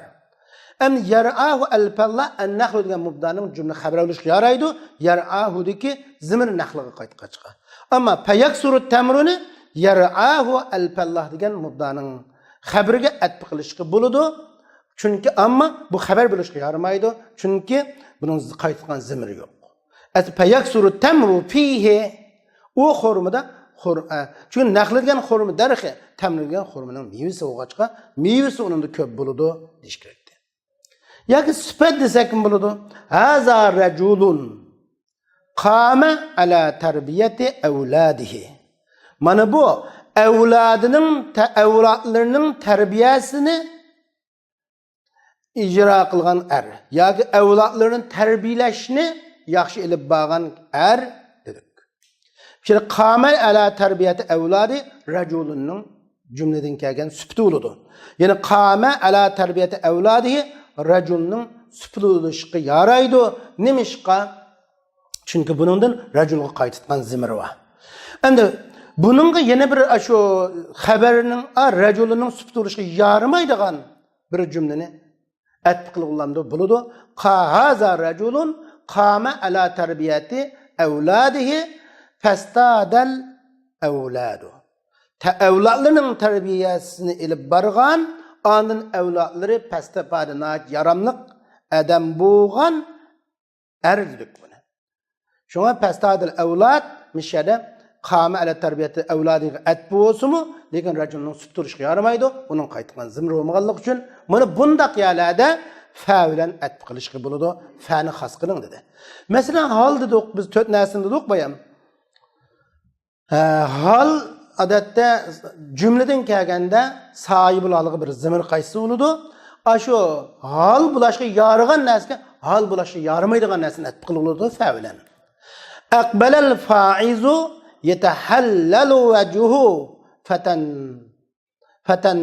أم يرآه الفلاح النخل degan mubdaning jumla xabar bo'lishga yaraydi. يرآه deki zimir naxliga qaytib chiqadi. Ammo fayaksuru tamruni يرآه الفلاح degan mubdaning xabariga atf qilishga bo'ladi. Chunki ammo bu xabar bo'lishga yaramaydi. Chunki buning qaytgan zimiri yo'q. Fayaksuru tamru fihi u xormada çünkü naxledigen xormi daraxi, tamrilgan xormining mevasi o'g'achqa, mevasi uningda ko'p bo'ladi deyish kerak. Yoki sifat desak ham bo'ladi. Haza rajulun qama ala tarbiyati avladihi. Mana bu avlodlarining tarbiyasini ijro qilgan er. Yoki avlodlarini tarbiyalashni yaxshi ilib borgan er. Şimdi qamel ala terbiyeti evladi raculunun cümleden kelgen süptü oludu. Yani qame ala terbiyeti evladihi raculunun süptü oluşu yaraydı. Nemişqa? Çünkü bunundan raculga qaytıtman zimir var. Endi bununla yine bir şu haberinin raculunun süptü oluşu yaramaydigan bir cümleni etkili kullandı buludu. Haza raculun qame ala terbiyeti evladihi festadel evladu. Evlatlarının terbiyesini ilip bargan, anın evlatları pestepadına yaramlık adam boğan erdik bunu. Şuna pestadel evlad mişede qame ala terbiyeti evladına et boğusu mu? Lekin raculunun süptürüşü yaramaydı. Onun qaytıqan zimri olmağanlık için bunu bundaq yerlerde fa'lan et qilishga bo'ladi. Fa'ni xas qiling dedi. Mesela hal dedik, biz 4 narsani dedik bayam. Hal odatda jumladan kelganda sohiblarga bir zimir qaysi bo'ladi. Ashu hal bulashga yaragan narsaga hal bulashga yaramaydigan narsani atib qiladi fa'lan. Aqbalal fa'izu yatahallalu wajhuhu fatan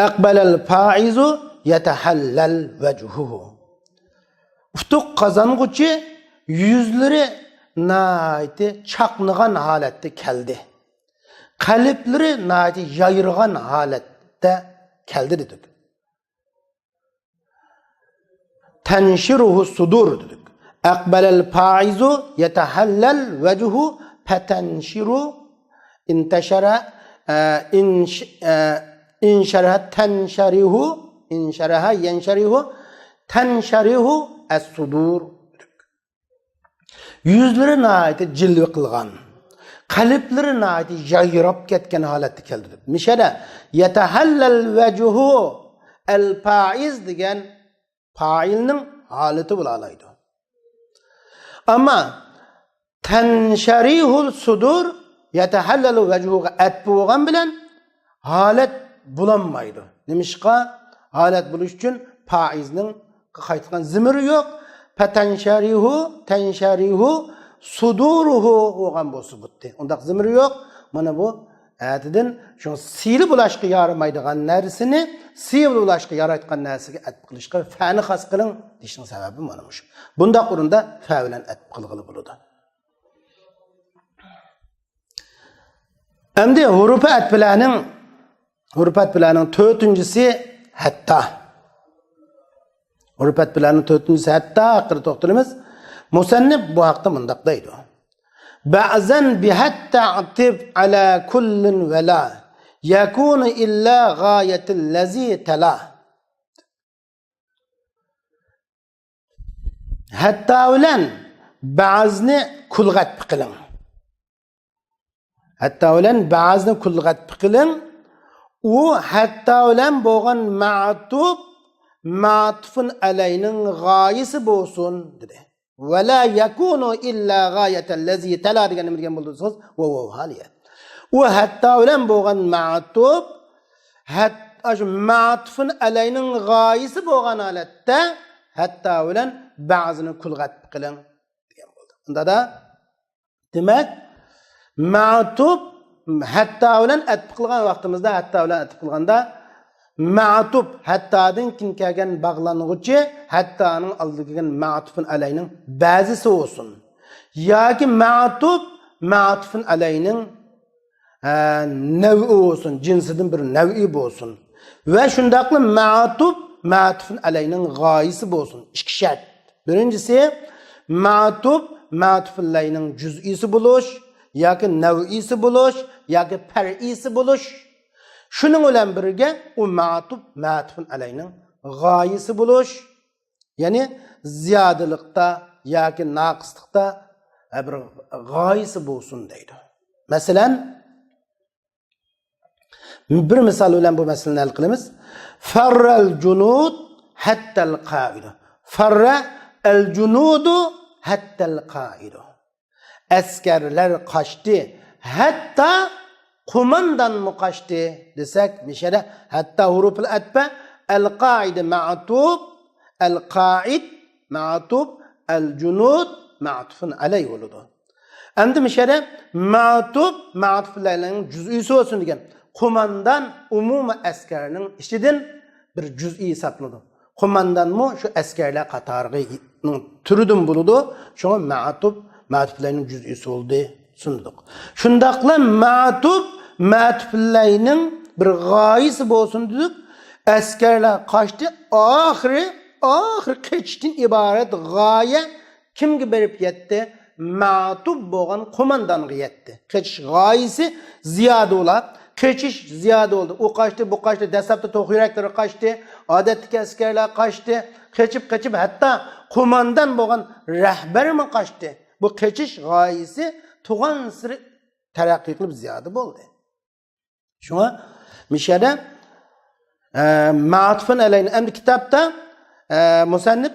aqbalal fa'izu yatahallal wajhuhu. Utuq qazanğuchi yüzleri naiti çaqnıgan halatda keldi. Qalbleri naiti yayırgan halatda keldi dedik. Tanshiruhu sudur dedik. Aqbalal fa'izu yatahallal wajhu fatanshiru intashara insharaha tansharihu insharaha yansharihu tansharihu as-sudur. Yüzleri naiti cilve qilgan, qalbleri naiti yayrab ketgan holatda keldi. Mishada yatahallal wajhu al-fa'iz degan fa'ilning holati bo'lalaydi. Ammo tansharihul sudur yatahallalu wajhuga at bo'lgan bilan holat bulanmaydi. Nimishqa holat bo'lish uchun faizning qaytgan zimiri yo'q. Tansharihu suduruhu bo'lgan bo'lsa butdi. Undaq zimiri yo'q. Mana bu atidan shu sili bulashga yaramaydigan narsani sili bulashga yarayotgan narsaga at qilishga fa'ni xas qiling deyishning sababi mana shu. Bundaq o'rinda fa bilan at qilg'ili bo'ladi. Endi hurufat bilaning 4-si hatta. Hurufat bilaning 4-si hatta haqida to'xtalamiz. Musannif bu haqda mundaq deydi. ba'zan bihatta atib ala kullin vela yakunu illa gayetil lazi tala. Hatta ulan ba'zni kulgat qiling. Hatta ulan ba'zni kulgat qiling. U hatta ulan bo'lgan ma'tub ma'tufun alayning g'oyisi bo'lsin dedi. Va la yakunu illa g'ayatal lazi tala degan nima degan bo'ldingiz? Va haliya. U hatta ulan bo'lgan ma'tub hatta shu ma'tufun alayning g'oyisi bo'lgan holatda hatta ulan ba'zini kulgat qiling degan bo'ldi. Unda da demak ma'tub hatta ulan atib qilgan vaqtimizda hatta ulan atib qilganda ma'tub hattadan kin kelgan bog'lang'uchi hattaning oldiga kelgan ma'tufun alayning ba'zisi bo'lsin yoki ma'tub ma'tufun alayning nav'i bo'lsin, jinsidan bir nav'i bo'lsin va shundaqli ma'tub ma'tufun alayning g'oyisi bo'lsin. Ikki shart. Birinchisi ma'tub ma'tufun alayning juz'isi bo'lish yoki nav'isi bo'lish yoki far'isi bo'lish. Shuning bilan birga u ma'tub ma'tufun alayning g'oyisi bo'lish, ya'ni ziyodilikda yoki naqislikda bir g'oyisi bo'lsin deydi. Masalan, bir misol bilan bu masalani hal qilamiz. Farral junud hatta al-qa'idu. Farra al-junudu hatta al-qa'idu. Askarlar qochdi, hatta qo'mondan muqashdi desak, mishara hatta huruful atba al-qa'id ma'tub, al-qa'id ma'tub, al-junud ma'tufun alayhi bo'ladi. Endi mishara ma'tub ma'tuflarning juz'isi bo'lsin degan. Qo'mondan umumiy askarning ishidan bir juz'iy hisoblanadi. Qo'mondanmi shu askarlar qatorining turidan bo'ladi. Shunga ma'tub ma'tuflarning juz'isi bo'ldi. Sunduq. Shundaqla ma'tub ma'tuflarning bir g'oyisi bo'lsin dedik. Askarlar qochdi, oxiri qechishdan iborat g'oya kimga berib yetdi? Ma'tub bo'lgan qo'mondonga yetdi. Qechish g'oyisi ziyoda bo'lib, qechish ziyoda bo'ldi. U qochdi, bu qochdi, dastlabda to'q-yuraklar qochdi, odatdagi askarlar qochdi, qechib hatto qo'mondon bo'lgan rahbarmi qochdi. Bu qechish g'oyisi tug'an siri taraqqiy qilib ziyoda bo'ldi. Shunga mishada ma'tufun alayni endi kitobda musannif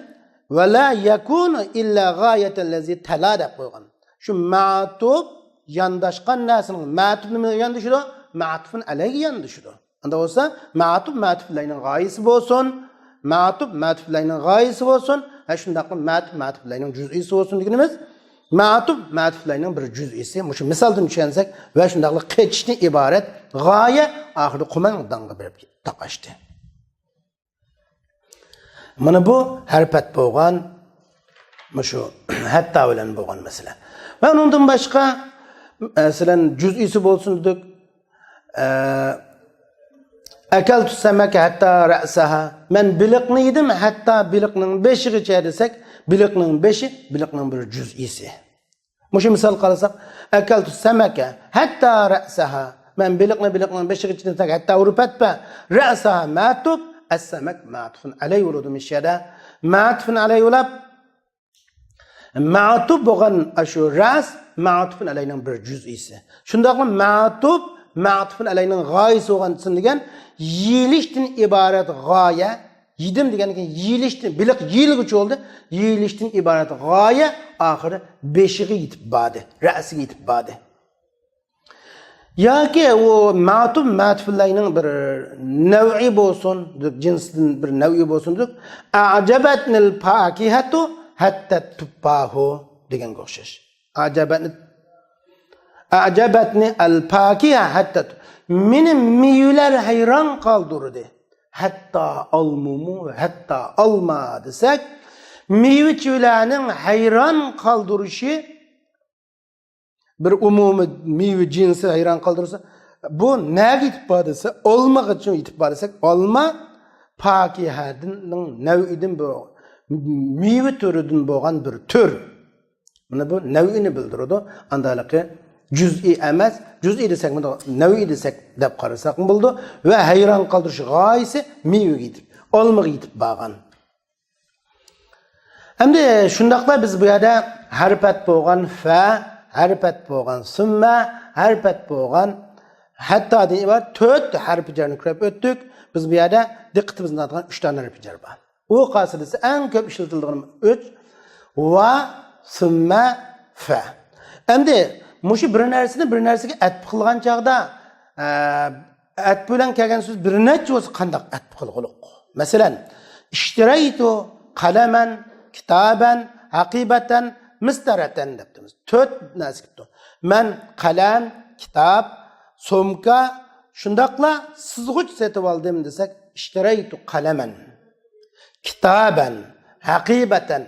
va la yakunu illa g'ayatal lazi tala deb qo'ygan. Shu ma'tuf yondashgan narsaning ma'tuf nima yondashidi? Ma'tufun alayhi yondashidi. Unda bo'lsa ma'tuf ma'tuflarning g'oyisi bo'lsin, ma'tuf ma'tuflarning g'oyisi bo'lsin, ha shundaq ma'tuf ma'tuflarning juz'isi bo'lsin deganimiz. Ma'tuf ma'tuflarning bir juz'isi. Shu misoldan tushunsak va shundaqli qechishdan iborat g'oya oxiri qo'mondonga berib taqashdi. Mana bu harpat bo'lgan, shu hatta bilan bo'lgan masala. Va undan boshqa masalan juz'isi bo'lsin dedik. Akaltu samaka hatta ra'saha. Men biliqni yedim hatta biliqning beshigacha desak, biliqning beshi biliqning bir juz'isi. Mushu misol qarasak, akaltu samaka hatta ra'saha. Men biliqning beshigacha desak, hatta urpatpa ra'saha ma'tub as-samak ma'tufun alayhi urud mishada. Ma'tufun alayhi ulab ma'tub bo'lgan ashu ras ma'tufun alayning bir juz'isi. Shundaqmi ma'tub ma'tufun alayning g'oyasi bo'lgan degan yeyilishdan iborat g'oya, yedim degan keyin yeyilishdan biliq yeyilguchi bo'ldi, yeyilishdan iborat g'oya oxiri beshiga yetib bordi, ra'siga yetib bordi. Yoki u ma'tub ma'tuflarning bir nav'i bo'lsin, jinsdan bir nav'i bo'lsin deb ajabatnil fakihatu hatta tupahu degan o'xshash. Ajabatni al-fakiha hatta meni meyveler hayron qoldirdi. Hatta almumu hatta alma desak, meyvechilarning hayron qoldirishi bir umumiy meyve jinsi hayron qoldirsa, bu nega yetib borsa, olmaga uchun yetib borsak, olma fakihaning nav'idan bir meyve turidan bo'lgan bir tur. Buni bu nev'ini bildiradi. Andalaqi juz'iy emas, juz'iy desek, nev'iy desek deb qarasak bo'ldi va hayron qoldirish g'oyasi mevaga yetib, olmaga yetib borgan. Endi shundaqla biz bu yerda harfat bo'lgan fa, harfat bo'lgan summa, harfat bo'lgan hatto deyman 4 harfi jarni ko'rib o'tdik. Biz bu yerda diqqatimizni tortgan 3 ta harfi jar bor. U qasidasi eng ko'p ishlatiladigan 3 va summa fa. Endi mushu bir narsaga atf qilgan chaqda atf bilan kelgan so'z bir necha o'zi qanday atf qilguliq. Masalan, ishtiraytu qalaman, kitaban, haqibatan, mistaratan debdimiz. 4 narsa ketdi. Men qalam, kitob, so'mka shundaqla sizg'uch setib oldim desak, ishtiraytu qalaman, kitoban, haqibatan,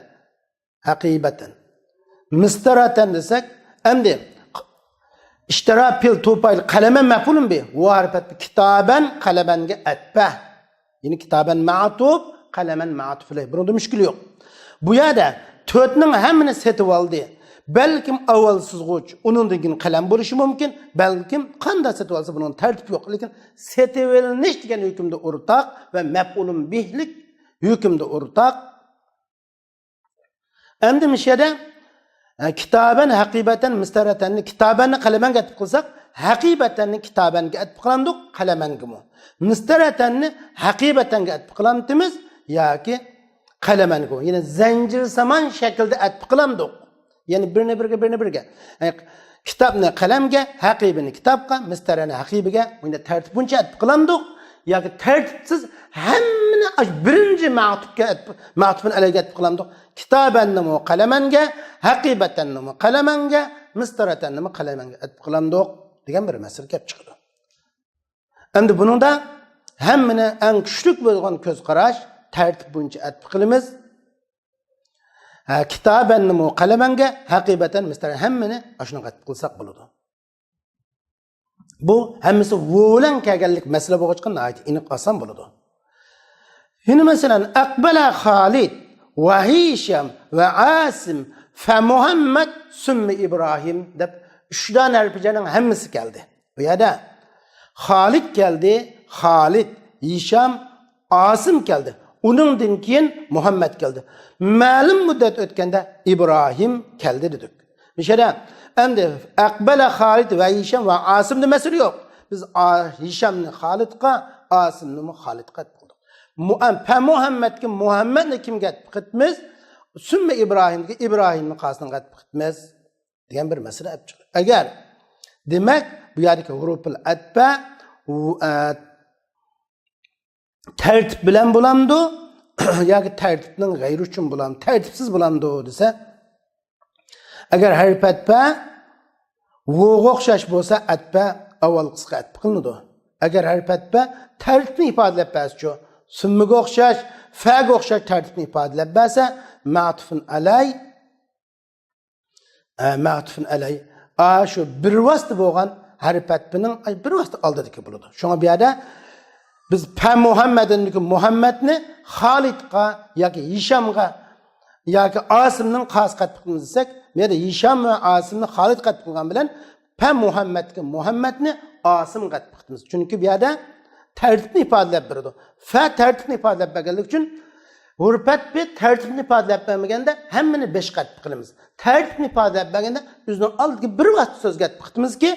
mistaratan desak, endi ishtira pil topayl qalaman maf'ulun bi va harfat kitoban qalamanga atba. Yine kitaben ma'tuf, qalaman ma'tuf ilayh. Bunda mushkul yo'q. Bu yerda 4ning hammani setib oldi. Balkim avval sizg'uch, undan keyin qalam bo'lishi mumkin, balkim qanday setib olsa buning tartibi yo'q, lekin setib olinish degan hukmda o'rtaq va maf'ulun bihlik hukmda o'rtaq. Endi mishada kitaben haqibatan mistaratanni kitabanni qalamanga atib qilsak, haqibatanni kitabanga atib qilandik, qalamangimi. Mistaratanni haqibatanga atib qilamtimiz yoki qalamanga. Yine zanjir saman shaklda atib qilamdik. Yani birini birga. Kitobni qalamga, haqibini kitobga, mistarani haqibiga, unda tartib buncha atib qilamdik yoki tartibsiz hammani birinchi ma'tufun alayga atib qilamdik. Kitabanni qalamanga, haqibatanni qalamanga, mistaratanni qalamanga atib qilamdik degan bir masala kelib chiqdi. Endi buningda hammani eng kuchli bo'lgan ko'z qarash tartib bo'yicha atib qilamiz. Kitabanni qalamanga, haqibatan mistaran hammani shunaqa atib qilsak bo'ladi. Bu hammasi vo'lan kelganlik masala bo'lgan aniq oson bo'ladi. Yine mesela Akbala Khalid ve Hişam ve Asim fe Muhammed sümme İbrahim deb 3 tane harflerin hemmisi geldi. Bu yerda Khalid geldi, Khalid, Hişam, Asim geldi. Onundan keyin Muhammed geldi. Ma'lum muddat o'tganda İbrahim geldi dedik. Mesela endi Akbala Khalid ve Hişam ve Asim demesi yok. Biz Hişamni Khalidga, Asimni Khalidga Muhammed'ki Muhammed'ni kimga qitmiz? Sümme İbrahim'ki İbrahim'ni qasını qitmiz degan bir masala olib chiqdi. Agar demak bu yerdagi huruful atba tartib bilan bo'lamdi yoki tartibning g'ayri uchun bo'lamdi, tartibsiz bo'lamdi desa, agar harf atba vo'ga o'xshash bo'lsa atba avval qisqa atb qilinadi. Agar harf atba tartibni ifodalab bersa, summaga o'xshash, faga o'xshash tartibni ifodalab bersa, ma'tufun alay shu bir vosita bo'lgan harf atbining bir vosita oldidagi bo'ladi. Shunga bu yerda biz Muhammadniki Muhammadni Xolidga yoki Hishamga yoki Asimning qasqat qilamiz desak, bu yerda Hisham va Asimni Xolid qat qilgan bilan Muhammadga Muhammadni Asimga qat qilamiz. Chunki bu yerda tartibni ifodalab beradi. Fa tartibni ifodalab berganlik uchun hurfat bi tartibni ifodalab bermaganda hammani 5 qat qilamiz. Tartibni ifodalab berganda o'zining oldiga bir vaqt so'zga qatmizki,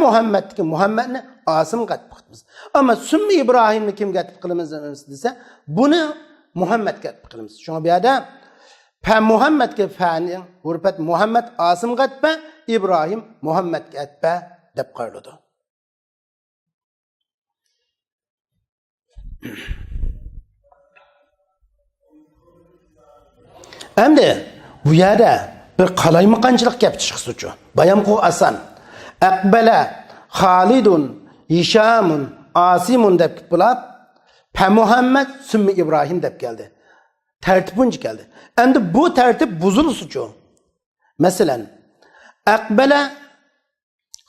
Muhammadga Muhammadni Asim qat qilamiz. Ammo summi İbrahimni kimga qat qilamiz desa, buni Muhammadga qat qilamiz. Shunga bu yerda Muhammadga fa'ni hurfat Muhammad Asim qatba, İbrahim Muhammadga qatba deb qo'yiladi. Endi bu yerda bir qalaymaqanchilik kelib chiqishi uchun bayon qilib asan Aqbala Khalidun Hishamun Asimun deb bo'lib Muhammad summi İbrahim deb keldi. Tartib buncha keldi. Endi bu tartib buzilishi uchun masalan Aqbala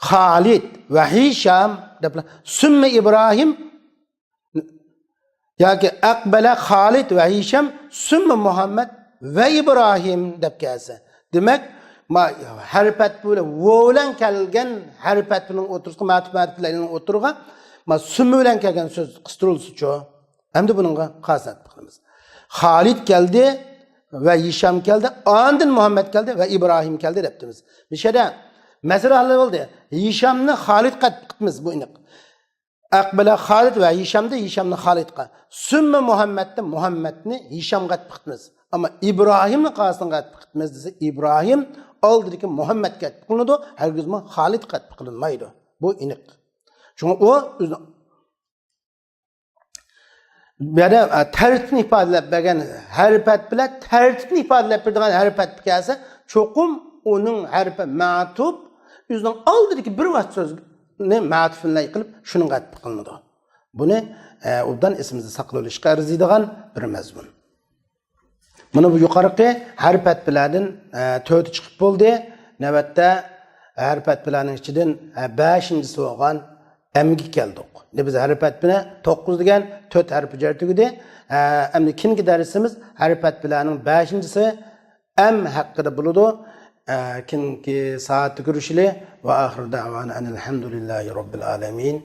Khalid va Hisham deb summi İbrahim yoki Aqbala Khalid va Hisham summi Muhammad ve İbrahim deb kelsa. Demek Ma harfat böyle vo'lan kelgan harfat bilan o'tirishga matib bilan o'tirga ma sumi bilan kelgan so'z qistirilishi. Endi buningga qasat qilamiz. Xolid keldi ve Hisham keldi, andın Muhammed geldi ve İbrahim geldi deptimiz. Bir şeyde mesele hal oldu. Hishamni Xolid qatmiz bu iniq. Aqbala Xolid ve Hishamni Xolid qa. Summa Muhammedni Hisham qatmiz. Ama İbrahimni qasın qatmiz dese İbrahim aldırki Muhammed qatqıldı, hergiz mi Xolid qatqılmaydı. Bu iniq. Çünkü o böyle tertibini ifadelep bergen harfat bilen tertibini ifadelep berdiğin harfat kelsa çokum onun harfi ma'tub yüzden aldırki bir vaqt sözünü ma'tufunlay qilib şunun qatib qılındı. Bunu obdan isimizni saqlab olishga arziydigan bir mazmun. Bunu bu yuqorqi harfat bilan 4 chiqib bo'ldi. Navbatda harfat bilanning ichidan 5-inchisi bo'lgan Emgi keldik. Biz harfat bilan 9 degan 4 harfi jartugidi. Endi keyingi darsimiz harfat bilanning 5-inchisi em haqida bo'ladi. Keyingi soatda ko'rishili va oxir da'vana alhamdulillahi robbil alamin.